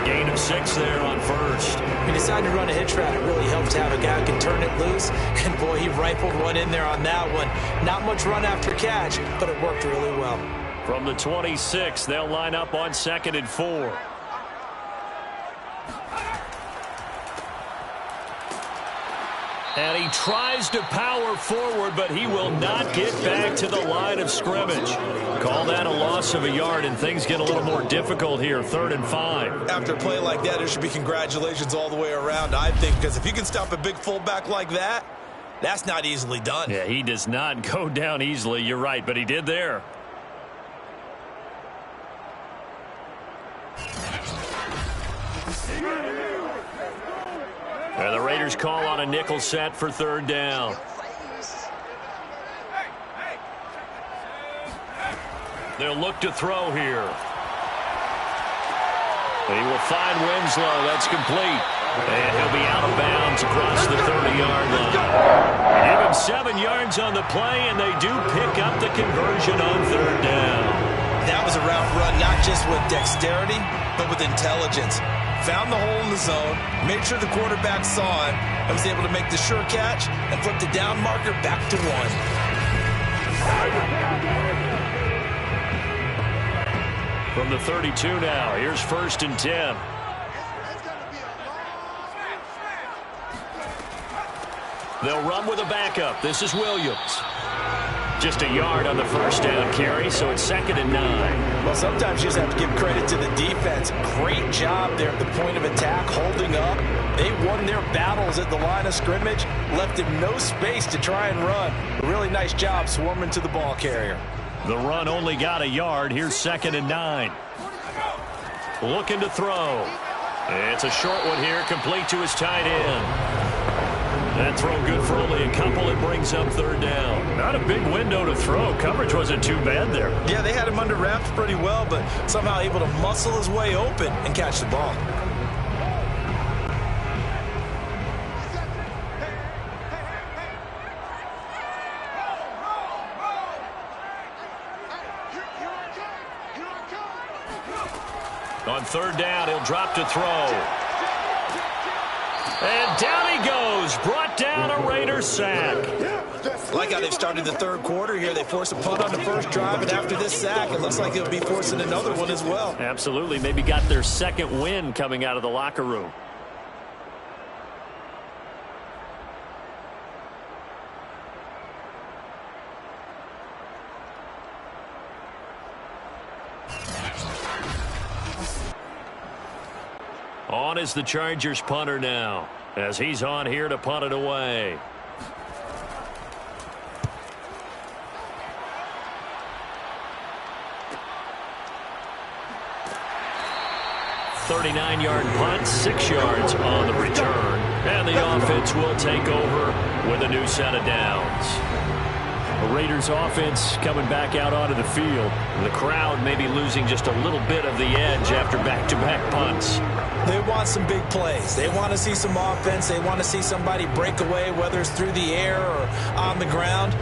Speaker 5: gain of 6 there on first.
Speaker 6: He decided to run a hitch route. It really helps to have a guy who can turn it loose. And, boy, he rifled one in there on that one. Not much run after catch, but it worked really well.
Speaker 5: From the 26, they'll line up on 2nd and 4. And he tries to power forward, but he will not get back to the line of scrimmage. Call that a loss of a yard, and things get a little more difficult here, 3rd and 5.
Speaker 4: After a play like that, there should be congratulations all the way around, I think, because if you can stop a big fullback like that, that's not easily done.
Speaker 5: Yeah, he does not go down easily. You're right, but he did there. And the Raiders call on a nickel set for 3rd down. They'll look to throw here. He will find Winslow. That's complete. And he'll be out of bounds across the 30-yard line. Give him 7 yards on the play, and they do pick up the conversion on 3rd down.
Speaker 4: That was a route run, not just with dexterity, but with intelligence. Found the hole in the zone, made sure the quarterback saw it, and was able to make the sure catch and flip the down marker back to 1.
Speaker 5: From the 32 now, here's 1st and 10. They'll run with a backup. This is Williams. Just a yard on the 1st down carry, so it's 2nd and 9.
Speaker 6: Well, sometimes you just have to give credit to the defense. Great job there at the point of attack, holding up. They won their battles at the line of scrimmage, left him no space to try and run. A really nice job swarming to the ball carrier.
Speaker 5: The run only got a yard. Here's 2nd and 9. Looking to throw. It's a short one here, complete to his tight end. That throw good for only a couple. It brings up 3rd down. Not a big window to throw. Coverage wasn't too bad there.
Speaker 4: Yeah, they had him under wraps pretty well, but somehow able to muscle his way open and catch the ball.
Speaker 5: On 3rd down, he'll drop to throw. And down he goes. Brought down a Raiders sack.
Speaker 4: Like how they've started the 3rd quarter here. They force a punt on the first drive, and after this sack, it looks like they'll be forcing another one as well.
Speaker 5: Absolutely. Maybe got their 2nd win coming out of the locker room. On is the Chargers punter now, as he's on here to punt it away. .39-yard punt, 6 yards on the return. And the offense will take over with a new set of downs. The Raiders offense coming back out onto the field. The crowd maybe losing just a little bit of the edge after back-to-back punts.
Speaker 6: They want some big plays. They want to see some offense. They want to see somebody break away, whether it's through the air or on the ground.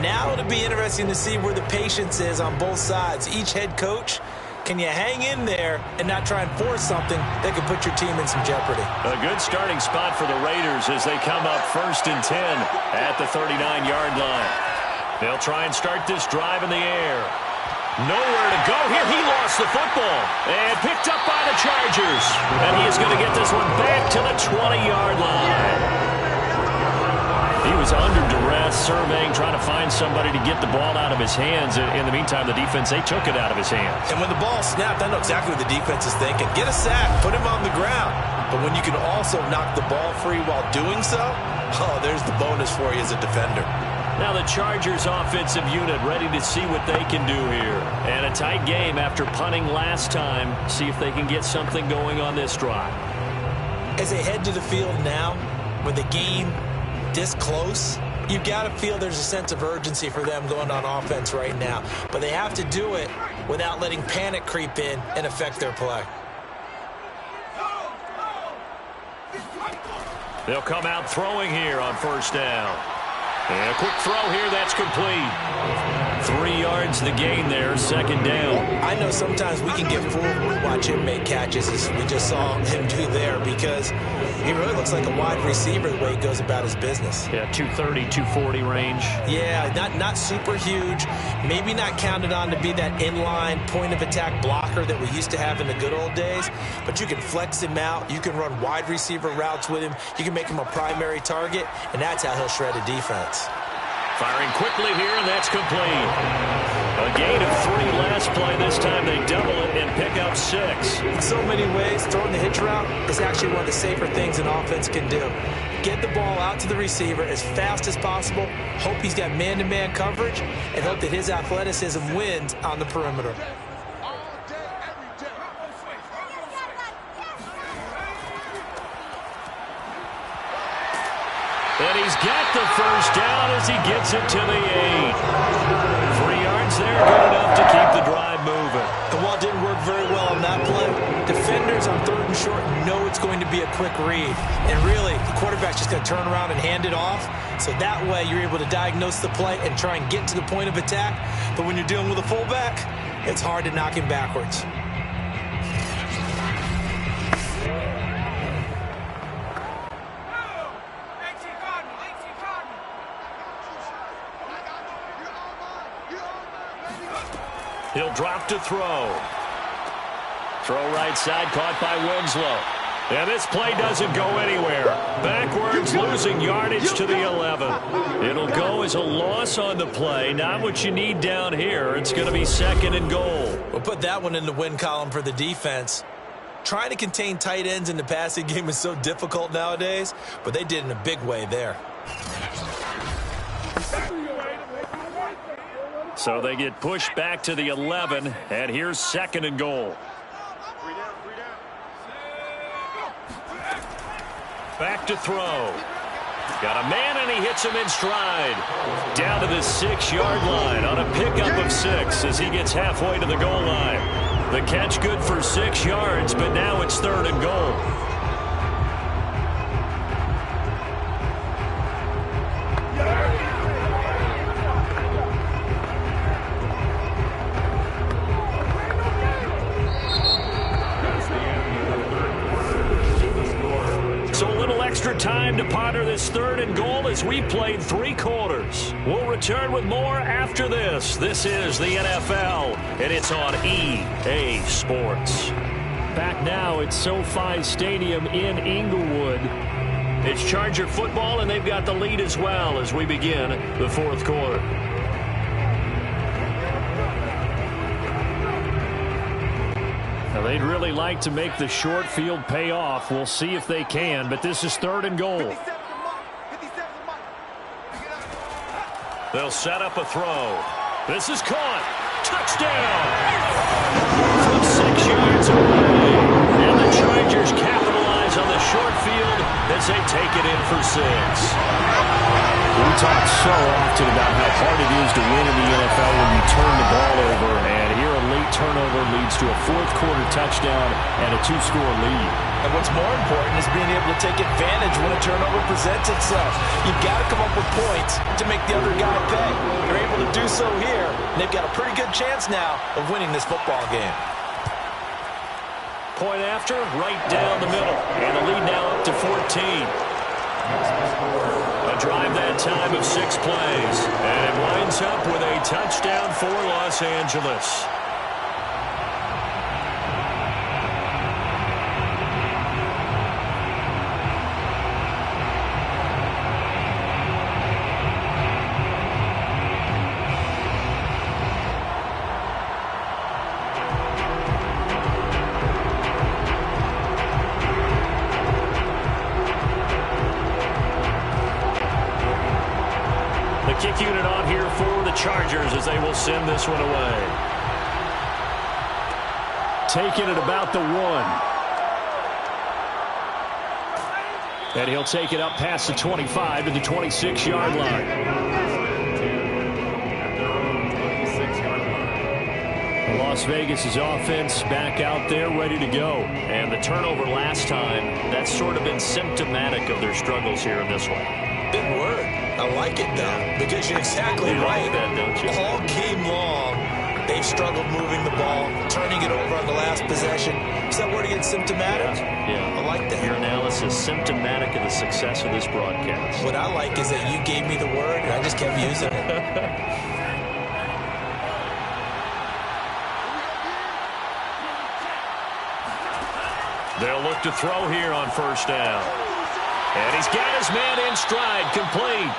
Speaker 6: Now it'll be interesting to see where the patience is on both sides. Each head coach, can you hang in there and not try and force something that could put your team in some jeopardy?
Speaker 5: A good starting spot for the Raiders as they come up 1st and 10 at the 39-yard line. They'll try and start this drive in the air. Nowhere to go here. He lost the football and picked up by the Chargers. And he is going to get this one back to the 20-yard line. He was under duress, surveying, trying to find somebody to get the ball out of his hands. In the meantime, the defense, they took it out of his hands.
Speaker 4: And when the ball snapped, I know exactly what the defense is thinking. Get a sack, put him on the ground. But when you can also knock the ball free while doing so, oh, there's the bonus for you as a defender.
Speaker 5: Now the Chargers offensive unit ready to see what they can do here. And a tight game after punting last time. See if they can get something going on this drive.
Speaker 6: As they head to the field now, with the game this close, you've got to feel there's a sense of urgency for them going on offense right now. But they have to do it without letting panic creep in and affect their play.
Speaker 5: They'll come out throwing here on 1st down.
Speaker 3: And a quick throw here, that's complete. 3 yards the gain there, second down.
Speaker 6: I know sometimes we can get fooled when we watch him make catches, as we just saw him do there, because he really looks like a wide receiver the way he goes about his business.
Speaker 5: Yeah, 230, 240 range.
Speaker 6: Yeah, not super huge. Maybe not counted on to be that inline point-of-attack blocker that we used to have in the good old days, but you can flex him out. You can run wide receiver routes with him. You can make him a primary target, and that's how he'll shred a defense.
Speaker 3: Firing quickly here, and that's complete. A gain of 3 last play. This time they double it and pick up 6.
Speaker 6: In so many ways, throwing the hitch route is actually one of the safer things an offense can do. Get the ball out to the receiver as fast as possible, hope he's got man-to-man coverage, and hope that his athleticism wins on the perimeter.
Speaker 3: And he's got the first down as he gets it to the 8. 3 yards there, good enough to keep the drive moving.
Speaker 6: And while it didn't work very well on that play, defenders on 3rd and short know it's going to be a quick read. And really, the quarterback's just going to turn around and hand it off. So that way, you're able to diagnose the play and try and get to the point of attack. But when you're dealing with a fullback, it's hard to knock him backwards.
Speaker 3: He'll drop to throw. Throw right side, caught by Winslow. And this play doesn't go anywhere. Backwards, losing yardage to the 11. It'll go as a loss on the play. Not what you need down here. It's going to be 2nd and goal.
Speaker 6: We'll put that one in the win column for the defense. Trying to contain tight ends in the passing game is so difficult nowadays, but they did in a big way there.
Speaker 3: So they get pushed back to the 11, and here's 2nd and goal. Back to throw. Got a man, and he hits him in stride. Down to the 6-yard line on a pickup of 6 as he gets halfway to the goal line. The catch good for 6 yards, but now it's 3rd and goal. Extra time to ponder this 3rd and goal as we played 3 quarters. We'll return with more after this. This is the NFL, and it's on EA Sports. Back now at SoFi Stadium in Inglewood. It's Charger football, and they've got the lead as well as we begin the 4th quarter. Now, they'd really like to make the short field pay off. We'll see if they can, but this is 3rd and goal. They'll set up a throw. This is caught. Touchdown! From 6 yards away. And the Chargers capitalize on the short field as they take it in for 6.
Speaker 5: We talk so often about how hard it is to win in the NFL when you turn the ball over, and here a late turnover leads to a 4th quarter touchdown and a 2-score lead.
Speaker 6: And what's more important is being able to take advantage when a turnover presents itself. You've got to come up with points to make the other guy pay. They're able to do so here, and they've got a pretty good chance now of winning this football game.
Speaker 3: Point after, right down the middle, and the lead now up to 14. A drive that time of 6 plays, and it winds up with a touchdown for Los Angeles. Kick unit on here for the Chargers as they will send this one away. Taking it about the 1. And he'll take it up past the 25 to the 26-yard line. Las Vegas' offense back out there ready to go. And the turnover last time, that's sort of been symptomatic of their struggles here in this one.
Speaker 6: Big word.
Speaker 4: I like it, though, because you're exactly right.
Speaker 5: Like that, don't you?
Speaker 4: All game long, they've struggled moving the ball, turning it over on the last possession. Is that word again, symptomatic?
Speaker 5: Yeah.
Speaker 4: I like that.
Speaker 5: Your analysis, symptomatic of the success of this broadcast.
Speaker 4: What I like is that you gave me the word, and I just kept using it.
Speaker 5: They'll look to throw here on first down. And he's got his man in stride, complete.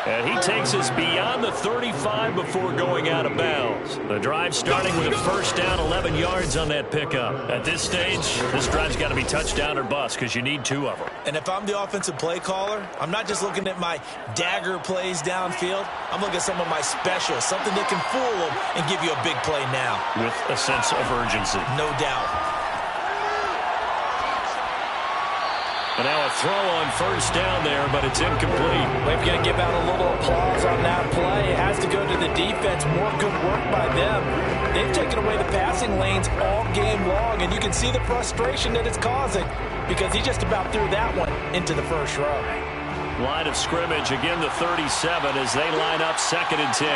Speaker 5: And he takes us beyond the 35 before going out of bounds. The drive starting with a first down, 11 yards on that pickup. At this stage, this drive's got to be touchdown or bust because you need 2 of them.
Speaker 4: And if I'm the offensive play caller, I'm not just looking at my dagger plays downfield. I'm looking at some of my specials, something that can fool them and give you a big play now.
Speaker 5: With a sense of urgency.
Speaker 4: No doubt.
Speaker 5: And now a throw on first down there, but it's incomplete.
Speaker 6: We've got to give out a little applause on that play. It has to go to the defense. More good work by them. They've taken away the passing lanes all game long, and you can see the frustration that it's causing because he just about threw that one into the first row.
Speaker 5: Line of scrimmage, again the 37 as they line up 2nd and 10.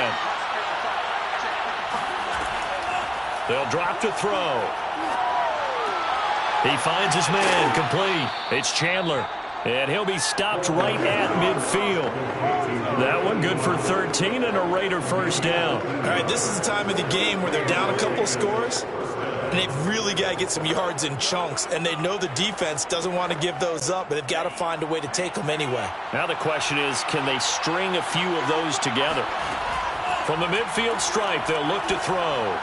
Speaker 5: They'll drop to throw. He finds his man, complete. It's Chandler, and he'll be stopped right at midfield. That one good for 13 and a Raider first down.
Speaker 4: All right, this is the time of the game where they're down a couple of scores, and they've really got to get some yards in chunks, and they know the defense doesn't want to give those up, but they've got to find a way to take them anyway.
Speaker 5: Now the question is, can they string a few of those together? From the midfield stripe, they'll look to throw.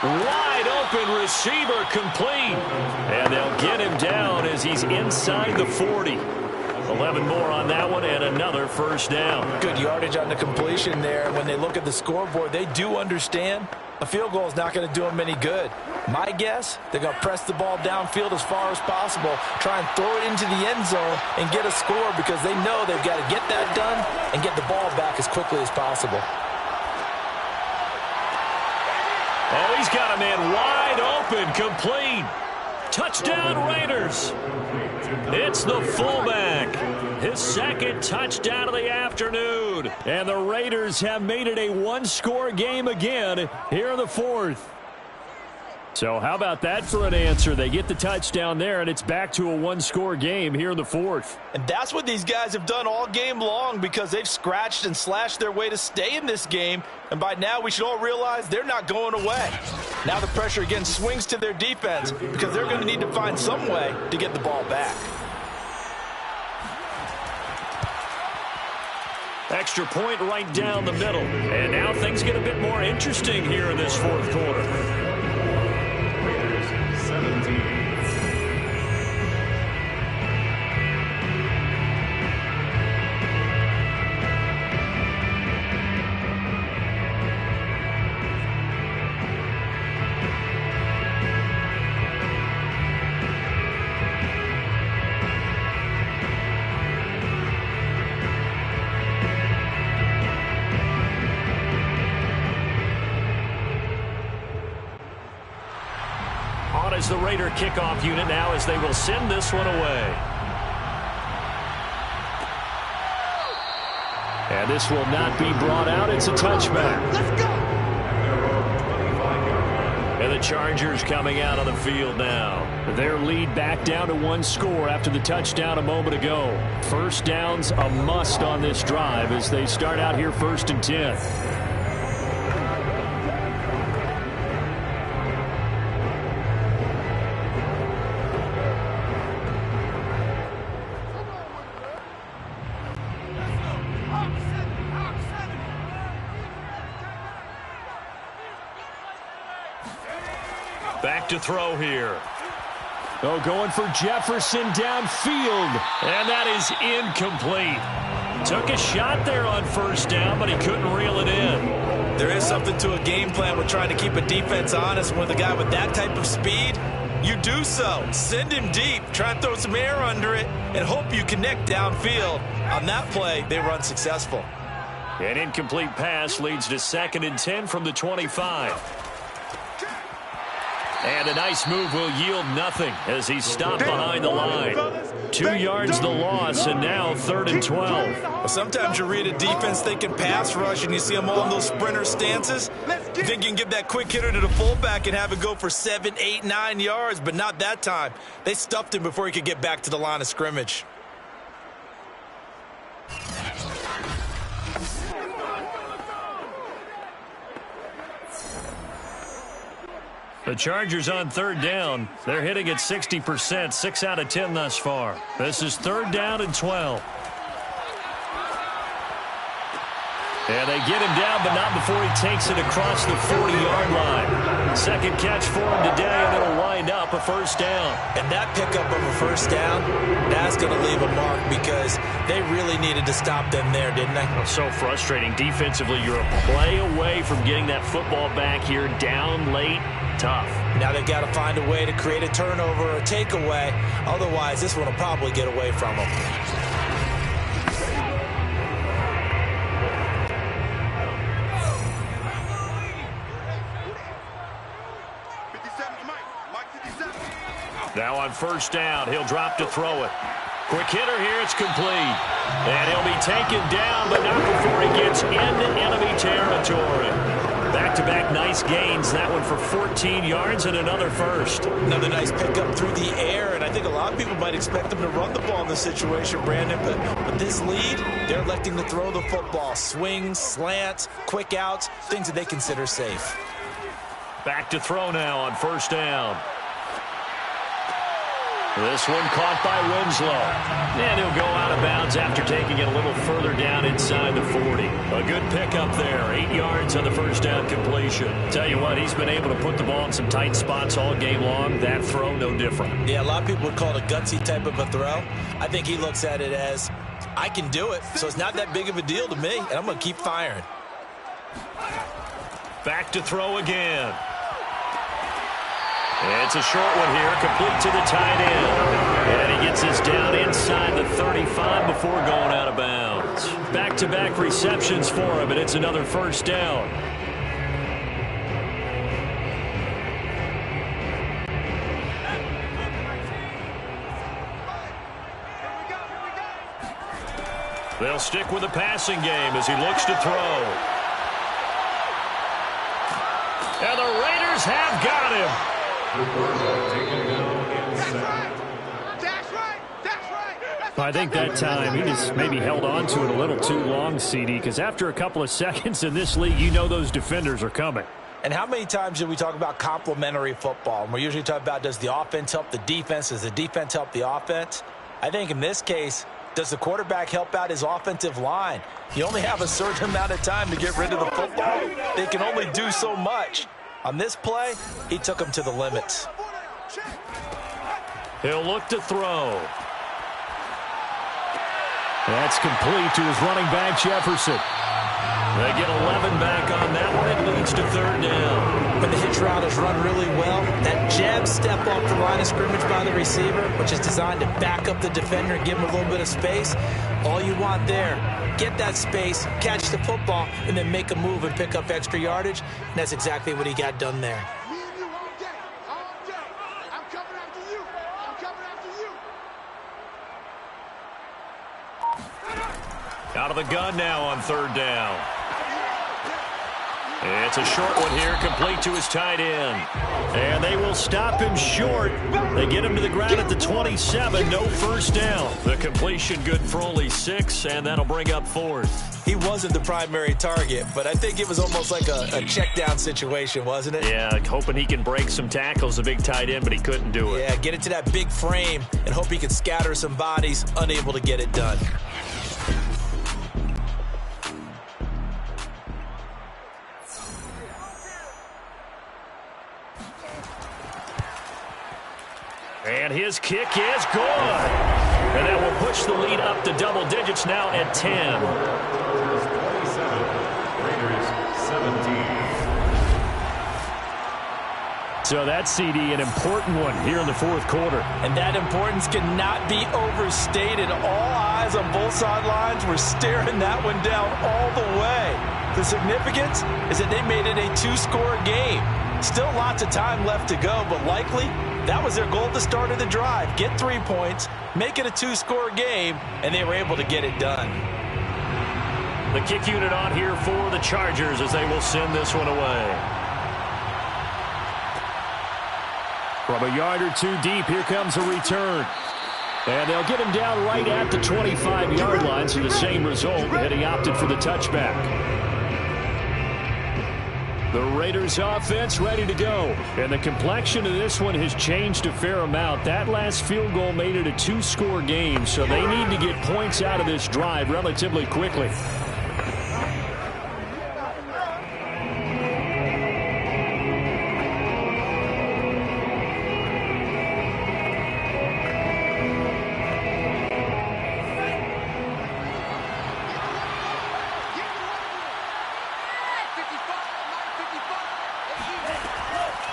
Speaker 5: Wide open receiver, complete. And they'll get him down as he's inside the 40. 11 more on that one and another first down.
Speaker 6: Good yardage on the completion there. When they look at the scoreboard, they do understand a field goal is not going to do them any good. My guess, they're going to press the ball downfield as far as possible, try and throw it into the end zone and get a score because they know they've got to get that done and get the ball back as quickly as possible.
Speaker 5: Oh, he's got a man wide open, complete. Touchdown, Raiders. It's the fullback. His 2nd touchdown of the afternoon. And the Raiders have made it a 1-score game again here in the 4th. So how about that for an answer? They get the touchdown there, and it's back to a 1-score game here in the 4th.
Speaker 6: And that's what these guys have done all game long because they've scratched and slashed their way to stay in this game. And by now, we should all realize they're not going away. Now the pressure again swings to their defense because they're going to need to find some way to get the ball back.
Speaker 5: Extra point right down the middle. And now things get a bit more interesting here in this 4th quarter. Is the Raider kickoff unit now as they will send this one away. And this will not be brought out. It's a touchback.
Speaker 1: Let's go.
Speaker 5: And the Chargers coming out on the field now. Their lead back down to 1 score after the touchdown a moment ago. First downs a must on this drive as they start out here 1st and 10. Back to throw here. Oh, going for Jefferson downfield. And that is incomplete. Took a shot there on first down, but he couldn't reel it in.
Speaker 4: There is something to a game plan with trying to keep a defense honest. With a guy with that type of speed, you do so. Send him deep. Try and throw some air under it and hope you connect downfield. On that play, they run successful.
Speaker 5: An incomplete pass leads to 2nd and 10 from the 25. And a nice move will yield nothing as he's stopped behind the line. 2 yards the loss, and now 3rd and 12.
Speaker 6: Well, sometimes you read a defense thinking pass rush, and you see them all in those sprinter stances. You think you can give that quick hitter to the fullback and have it go for 7, 8, 9 yards, but not that time. They stuffed him before he could get back to the line of scrimmage.
Speaker 5: The Chargers on 3rd down. They're hitting at 60%, 6 out of 10 thus far. This is 3rd down and 12. And they get him down, but not before he takes it across the 40-yard line. Second catch for him today, and it'll wind up a 1st down.
Speaker 6: And that pickup of a 1st down, that's going to leave a mark because they really needed to stop them there, didn't they?
Speaker 5: Well, so frustrating. Defensively, you're a play away from getting that football back here down late. Tough.
Speaker 6: Now they've got to find a way to create a turnover or a takeaway. Otherwise, this one will probably get away from them.
Speaker 5: Now on 1st down, he'll drop to throw it. Quick hitter here, it's complete. And he'll be taken down, but not before he gets into enemy territory. Back-to-back nice gains. That one for 14 yards and another 1st.
Speaker 6: Another nice pickup through the air, and I think a lot of people might expect them to run the ball in this situation, Brandon, but with this lead, they're electing to throw the football. Swings, slants, quick outs, things that they consider safe.
Speaker 5: Back to throw now on 1st down. This one caught by Winslow. And he'll go out of bounds after taking it a little further down inside the 40. A good pickup there. 8 yards on the 1st down completion. Tell you what, he's been able to put the ball in some tight spots all game long. That throw, no different.
Speaker 6: Yeah, a lot of people would call it a gutsy type of a throw. I think he looks at it as, I can do it, so it's not that big of a deal to me, and I'm going to keep firing.
Speaker 5: Back to throw again. It's a short one here, complete to the tight end. And he gets this down inside the 35 before going out of bounds. Back-to-back receptions for him, and it's another 1st down. They'll stick with the passing game as he looks to throw. And the Raiders have got him. I think that time he just maybe held on to it a little too long, CD, because after a couple of seconds in this league, you know those defenders are coming.
Speaker 6: And how many times do we talk about complementary football? And we're usually talking about, does the offense help the defense? Does the defense help the offense? I think in this case, does the quarterback help out his offensive line? You only have a certain amount of time to get rid of the football. They can only do so much. On this play, he took him to the limits.
Speaker 5: He'll look to throw. That's complete to his running back, Jefferson. They get 11 back on that one. It leads to 3rd down.
Speaker 6: When the hitch route is run really well, that jab step off the line of scrimmage by the receiver, which is designed to back up the defender and give him a little bit of space, all you want there, get that space, catch the football, and then make a move and pick up extra yardage. And that's exactly what he got done there.
Speaker 5: Out of the gun now on 3rd down. It's a short one here, complete to his tight end. And they will stop him short. They get him to the ground at the 27, no 1st down. The completion good for only 6, and that'll bring up 4th.
Speaker 6: He wasn't the primary target, but I think it was almost like a check down situation, wasn't it?
Speaker 5: Yeah, hoping he can break some tackles, the big tight end, but he couldn't do it.
Speaker 6: Yeah, get it to that big frame and hope he could scatter some bodies, unable to get it done.
Speaker 5: And his kick is good. And that will push the lead up to double digits now at 10. So that's, CD, an important one here in the 4th quarter.
Speaker 6: And that importance cannot be overstated. All eyes on both sidelines were staring that one down all the way. The significance is that they made it a 2-score game. Still lots of time left to go, but likely That was their goal at the start of the drive. Get 3 points, make it a 2-score game, and they were able to get it done.
Speaker 5: The kick unit on here for the Chargers as they will send this one away. From a yard or two deep, here comes a return. And they'll get him down right at the 25-yard line, so the same result, and he opted for the touchback. The Raiders offense ready to go. And the complexion of this one has changed a fair amount. That last field goal made it a 2-score game, so they need to get points out of this drive relatively quickly.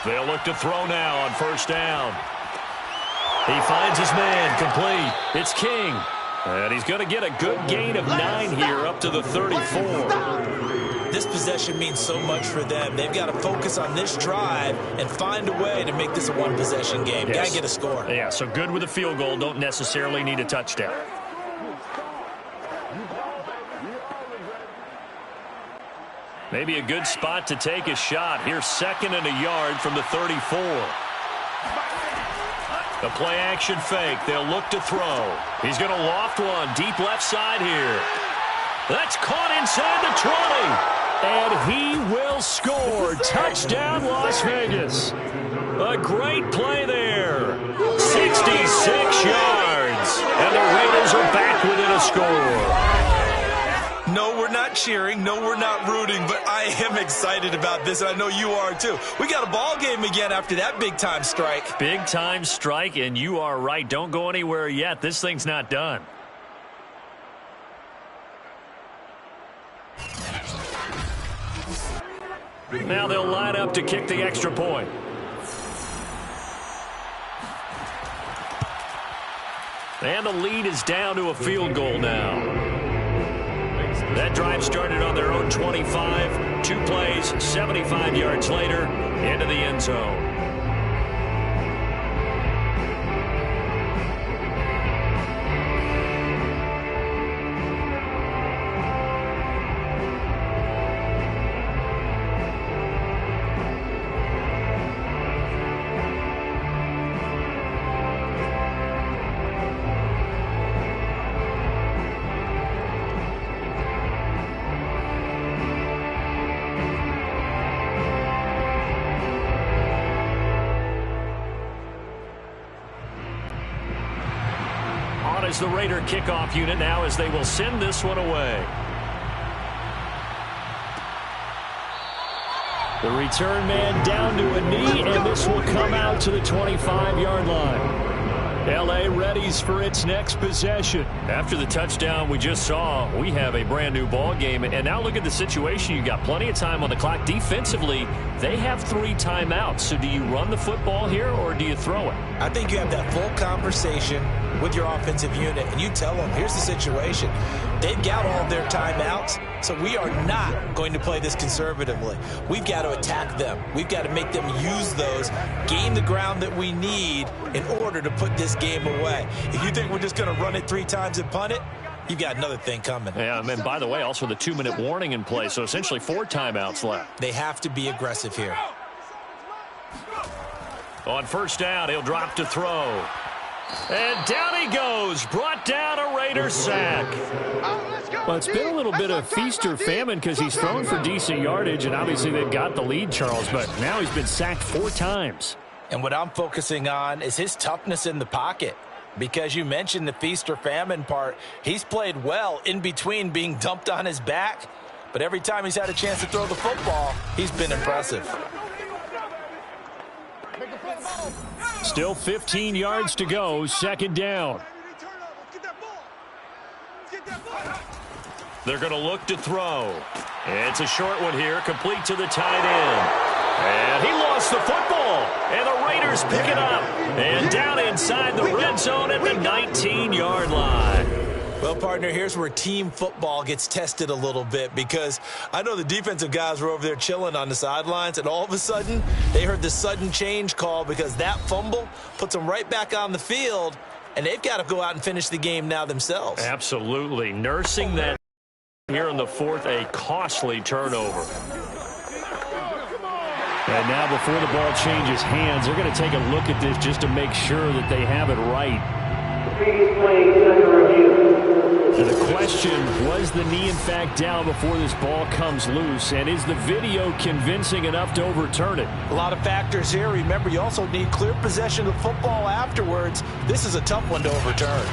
Speaker 5: They'll look to throw now on first down. He finds his man, complete. It's King. And he's going to get a good gain of 9 here up to the 34.
Speaker 6: This possession means so much for them. They've got to focus on this drive and find a way to make this a one-possession game.
Speaker 5: Yes.
Speaker 6: Got to get a score.
Speaker 5: Yeah, so good with a field goal. Don't necessarily need a touchdown. Maybe a good spot to take a shot. Here's 2nd and a yard from the 34. The play action fake. They'll look to throw. He's going to loft one deep left side here. That's caught inside the 20. And he will score. Touchdown, Las Vegas. A great play there. 66 yards. And the Raiders are back within a score.
Speaker 6: No, we're not cheering. No, we're not rooting. But I am excited about this, and I know you are too. We got a ball game again after that big-time strike.
Speaker 5: Big-time strike, and you are right. Don't go anywhere yet. This thing's not done. Now they'll line up to kick the extra point. And the lead is down to a field goal now. That drive started on their own 25. 2 plays, 75 yards later, into the end zone. Is the Raider kickoff unit now as they will send this one away. The return man down to a knee, and this will come out to the 25-yard line. L.A. readies for its next possession. After the touchdown we just saw, we have a brand new ball game. And now look at the situation. You got plenty of time on the clock. Defensively, they have 3 timeouts. So do you run the football here or do you throw it?
Speaker 6: I think you have that full conversation with your offensive unit, and you tell them, here's the situation. They've got all their timeouts, so we are not going to play this conservatively. We've got to attack them. We've got to make them use those, gain the ground that we need in order to put this game away. If you think we're just going to run it 3 times and punt it, you've got another thing coming.
Speaker 5: Yeah, and by the way, also the 2-minute warning in play, so essentially 4 timeouts left.
Speaker 6: They have to be aggressive here.
Speaker 5: On first down, he'll drop to throw. And down he goes, brought down a Raiders sack. Well, it's been a little bit of feast or famine because he's thrown for decent yardage, and obviously they've got the lead, Charles, but now he's been sacked 4 times.
Speaker 6: And what I'm focusing on is his toughness in the pocket, because you mentioned the feast or famine part. He's played well in between being dumped on his back, but every time he's had a chance to throw the football, he's been impressive.
Speaker 5: Still 15 yards to go, 2nd down. They're going to look to throw. It's a short one here, complete to the tight end. And he lost the football, and the Raiders pick it up. And down inside the red zone at the 19-yard line.
Speaker 6: Well, partner, here's where team football gets tested a little bit, because I know the defensive guys were over there chilling on the sidelines, and all of a sudden they heard the sudden change call because that fumble puts them right back on the field, and they've got to go out and finish the game now themselves.
Speaker 5: Absolutely. Nursing that here in the fourth, a costly turnover. And now before the ball changes hands, they're going to take a look at this just to make sure that they have it right. And the question, was the knee in fact down before this ball comes loose? And is the video convincing enough to overturn it?
Speaker 6: A lot of factors here. Remember, you also need clear possession of football afterwards. This is a tough one to overturn.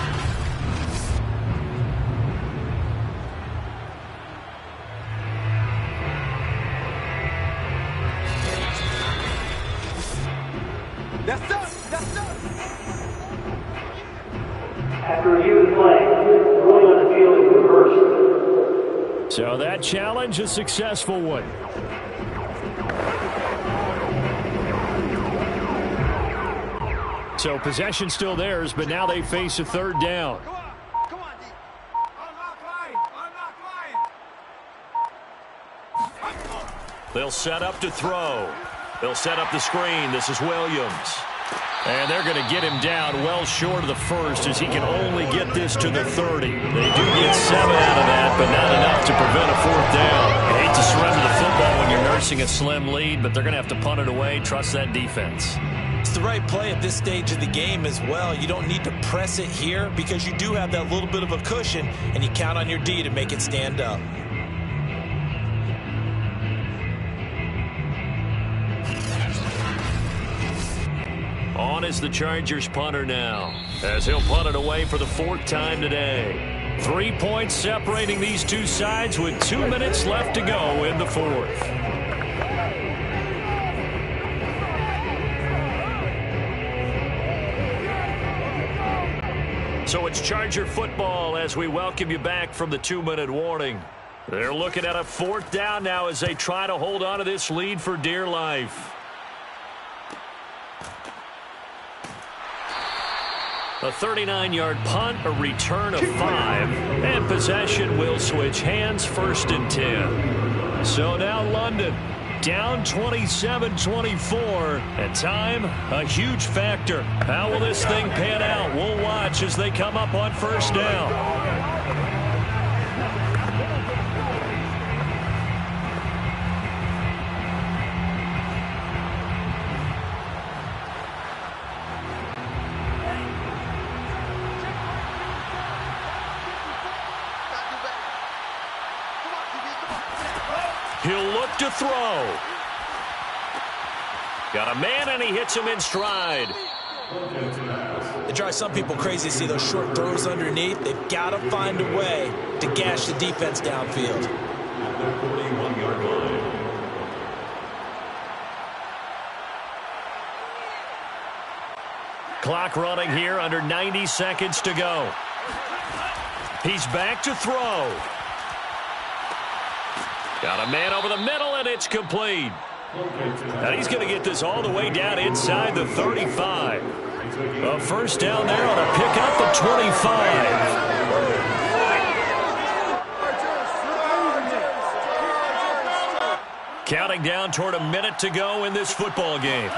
Speaker 1: That's up. That's up.
Speaker 8: After review of the play, ruling on the field is reversed.
Speaker 3: So that challenge, a successful one. So possession still theirs, but now they face a third down.
Speaker 1: Come on, D. Unlock line.
Speaker 5: They'll set up to throw. They'll set up the screen. This is Williams. And they're going to get him down well short of the first, as he can only get this to the 30. They do get 7 out of that, but not enough to prevent a fourth down. You hate to surrender the football when you're nursing a slim lead, but they're going to have to punt it away. Trust that defense.
Speaker 6: It's the right play at this stage of the game as well. You don't need to press it here because you do have that little bit of a cushion, and you count on your D to make it stand up.
Speaker 5: On is the Chargers punter now, as he'll punt it away for the 4th time today. 3 points separating these two sides with 2 minutes left to go in the 4th. So it's Charger football as we welcome you back from the 2-minute warning. They're looking at a 4th down now as they try to hold on to this lead for dear life. A 39-yard punt, a return of 5, and possession will switch hands, 1st and 10. So now London down 27-24, and time a huge factor. How will this thing pan out? We'll watch as they come up on 1st down. He'll look to throw. Got a man, and he hits him in stride.
Speaker 6: It drives some people crazy to see those short throws underneath. They've got to find a way to gash the defense downfield.
Speaker 5: Clock running here, under 90 seconds to go. He's back to throw. Got a man over the middle, and it's complete. And he's going to get this all the way down inside the 35. A 1st down there on a pickup the 25. Counting down toward a minute to go in this football game.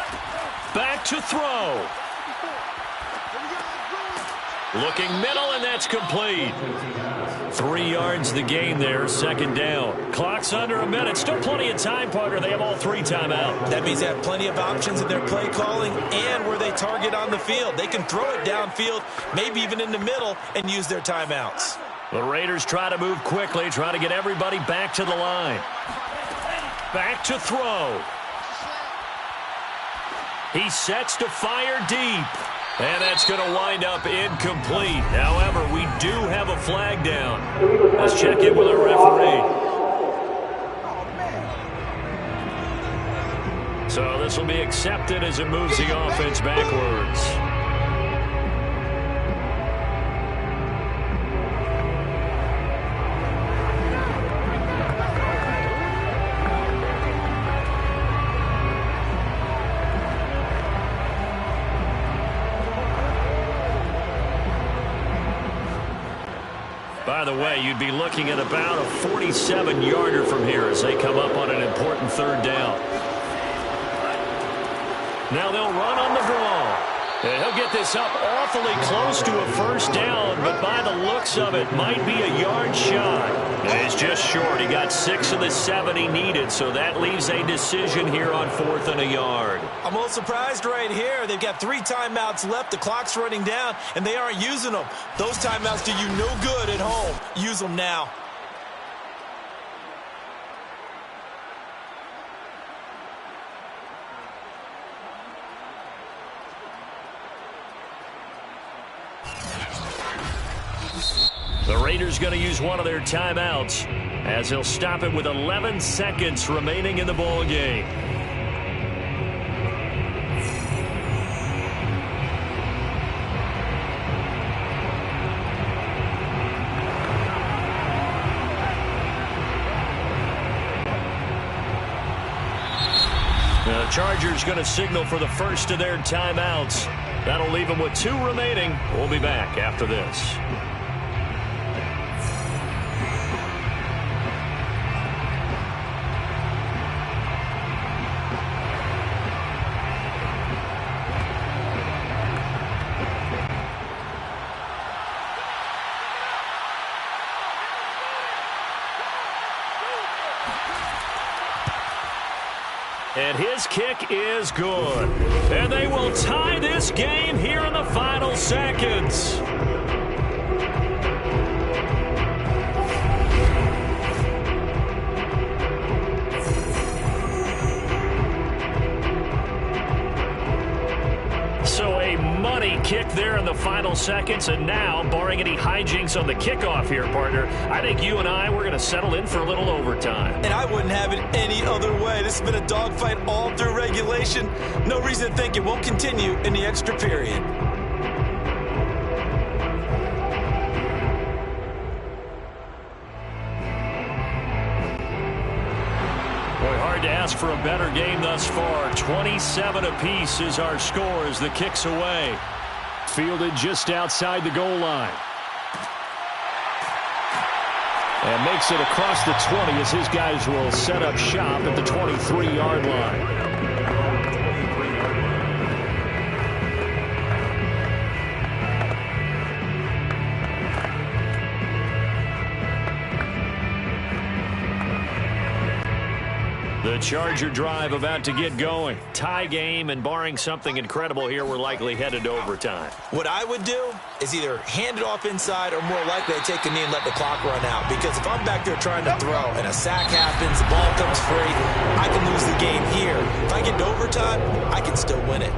Speaker 5: Back to throw. Looking middle, and that's complete. 3 yards the gain there, 2nd down. Clock's under a minute. Still plenty of time, partner. They have all 3 timeouts.
Speaker 6: That means they have plenty of options in their play calling and where they target on the field. They can throw it downfield, maybe even in the middle, and use their timeouts.
Speaker 5: The Raiders try to move quickly, try to get everybody back to the line. Back to throw. He sets to fire deep. And that's going to wind up incomplete. However, we do have a flag down. Let's check in with our referee. So this will be accepted as it moves the offense backwards.
Speaker 3: By the way, you'd be looking at about a 47-yarder from here as they come up on an important third down. Now they'll run on the draw. And he'll get this up awfully close to a first down, but by the looks of it, might be a yard shy. And it's just short. He got 6 of the 7 he needed, so that leaves a decision here on 4th and a yard.
Speaker 6: I'm a little surprised right here. They've got 3 timeouts left. The clock's running down, and they aren't using them. Those timeouts do you no good at home. Use them now.
Speaker 3: The Raiders going to use one of their timeouts as he'll stop it with 11 seconds remaining in the ball game. The Chargers going to signal for the first of their timeouts. That'll leave them with 2 remaining. We'll be back after this. And his kick is good. And they will tie this game here in the final seconds. So a money kick there in the final seconds. And now, barring any hijinks on the kickoff here, partner, I think you and I, we're going to settle in for a little overtime.
Speaker 6: And I wouldn't have it any other way. This has been a dogfight all through regulation. No reason to think it won't continue in the extra period.
Speaker 3: Boy, hard to ask for a better game thus far. 27 apiece is our score as the kick's away. Fielded just outside the goal line. And makes it across the 20 as his guys will set up shop at the 23-yard line. The Charger drive about to get going. Tie game, and barring something incredible here, we're likely headed to overtime.
Speaker 6: What I would do is either hand it off inside or more likely I take a knee and let the clock run out. Because if I'm back there trying to throw and a sack happens, the ball comes free, I can lose the game here. If I get to overtime, I can still win it.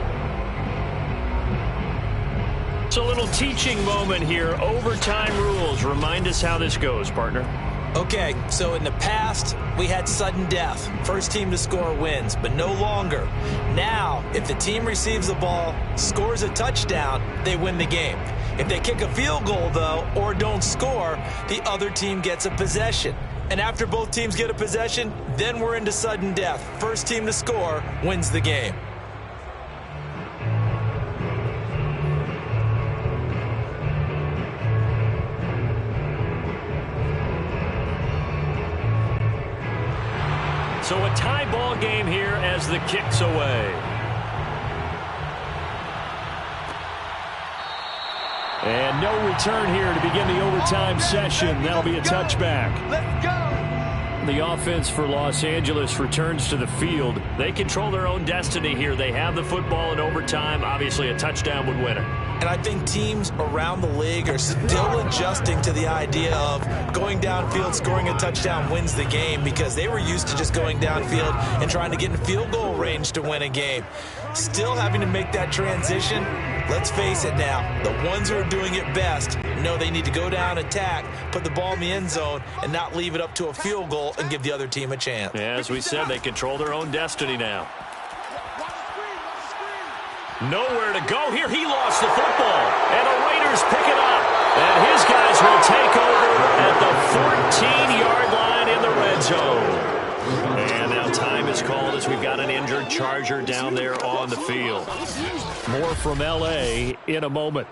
Speaker 3: It's a little teaching moment here. Overtime rules. Remind us how this goes, partner.
Speaker 6: Okay, so in the past, we had sudden death. First team to score wins, but no longer. Now, if the team receives the ball, scores a touchdown, they win the game. If they kick a field goal, though, or don't score, the other team gets a possession. And after both teams get a possession, then we're into sudden death. First team to score wins the game.
Speaker 3: So a tie ball game here as the kick's away. And no return here to begin the overtime session. That'll be a touchback.
Speaker 1: Let's go.
Speaker 3: The offense for Los Angeles returns to the field. They control their own destiny here. They have the football in overtime. Obviously, a touchdown would win it.
Speaker 6: And I think teams around the league are still adjusting to the idea of going downfield, scoring a touchdown wins the game, because they were used to just going downfield and trying to get in field goal range to win a game. Still having to make that transition. Let's face it now, the ones who are doing it best know they need to go down, attack, put the ball in the end zone, and not leave it up to a field goal and give the other team a chance.
Speaker 3: Yeah, as we said, they control their own destiny now. Nowhere to go here. He lost the football. And the Raiders pick it up. And his guys will take over at the 14-yard line in the red zone. And now time is called as we've got an injured Charger down there on the field. More from L.A. in a moment.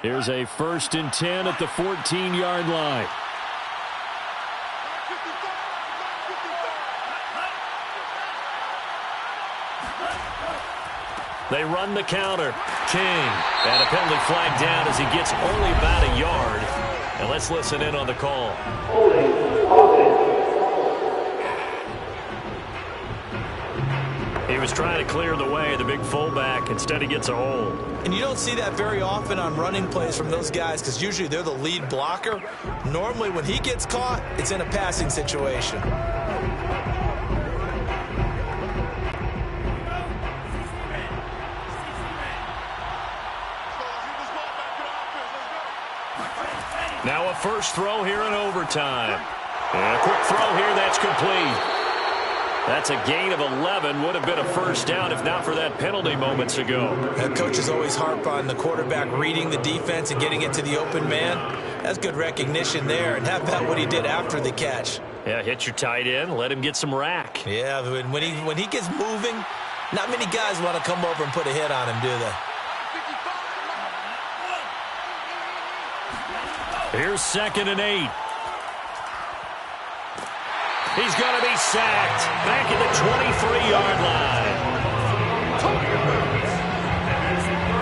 Speaker 3: Here's a 1st and 10 at the 14-yard line. They run the counter. King. And a penalty flag down as he gets only about a yard. And let's listen in on the call. He was trying to clear the way, the big fullback. Instead, he gets a hold.
Speaker 4: And you don't see that very often on running plays from those guys because usually they're the lead blocker. Normally, when he gets caught, it's in a passing situation.
Speaker 3: Now a first throw here in overtime. And a quick throw here, that's complete. That's a gain of 11. Would have been a first down if not for that penalty moments ago.
Speaker 4: Coaches always harp on the quarterback reading the defense and getting it to the open man. That's good recognition there. And how about what he did after the catch?
Speaker 3: Yeah, hit your tight end, let him get some rack.
Speaker 4: Yeah, when he gets moving, not many guys want to come over and put a hit on him, do they?
Speaker 3: Here's 2nd and 8. He's going to be sacked back at the 23-yard line.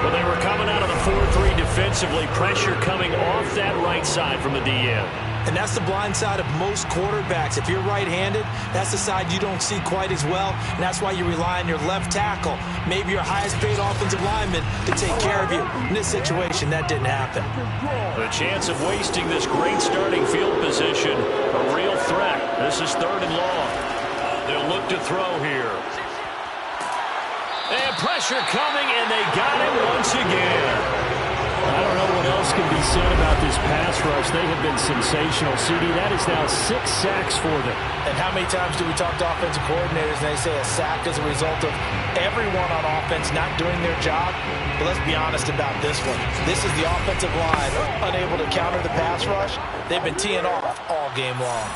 Speaker 3: Well, they were coming out of the 4-3 defensively. Pressure coming off that right side from the DN.
Speaker 4: And that's the blind side of most quarterbacks. If you're right-handed, that's the side you don't see quite as well. And that's why you rely on your left tackle, maybe your highest-paid offensive lineman, to take care of you. In this situation, that didn't happen.
Speaker 3: The chance of wasting this great starting field position, a real threat. This is 3rd and long. They'll look to throw here. And pressure coming, and they got him once again. I don't know what else can be said about this pass rush. They have been sensational. CD, that is now 6 sacks for them.
Speaker 6: And how many times do we talk to offensive coordinators and they say a sack is a result of everyone on offense not doing their job? But let's be honest about this one. This is the offensive line unable to counter the pass rush. They've been teeing off all game long.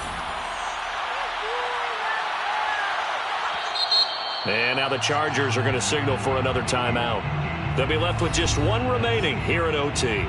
Speaker 3: And now the Chargers are going to signal for another timeout. They'll be left with just one remaining here in OT.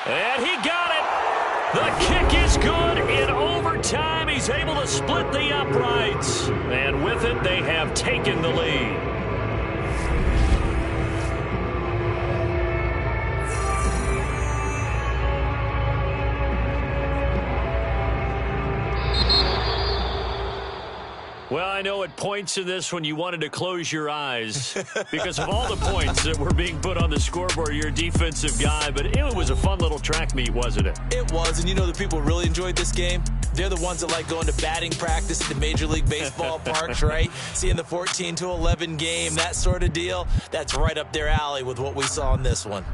Speaker 3: And he got it. The kick is good in overtime. He's able to split the uprights. And with it, they have taken the lead. Well, I know at points in this when you wanted to close your eyes because of all the points that were being put on the scoreboard. You're a defensive guy, but it was a fun little track meet, wasn't it?
Speaker 4: It was, and you know the people really enjoyed this game? They're the ones that like going to batting practice at the Major League Baseball parks, right? Seeing the 14-11 game, that sort of deal. That's right up their alley with what we saw in this one.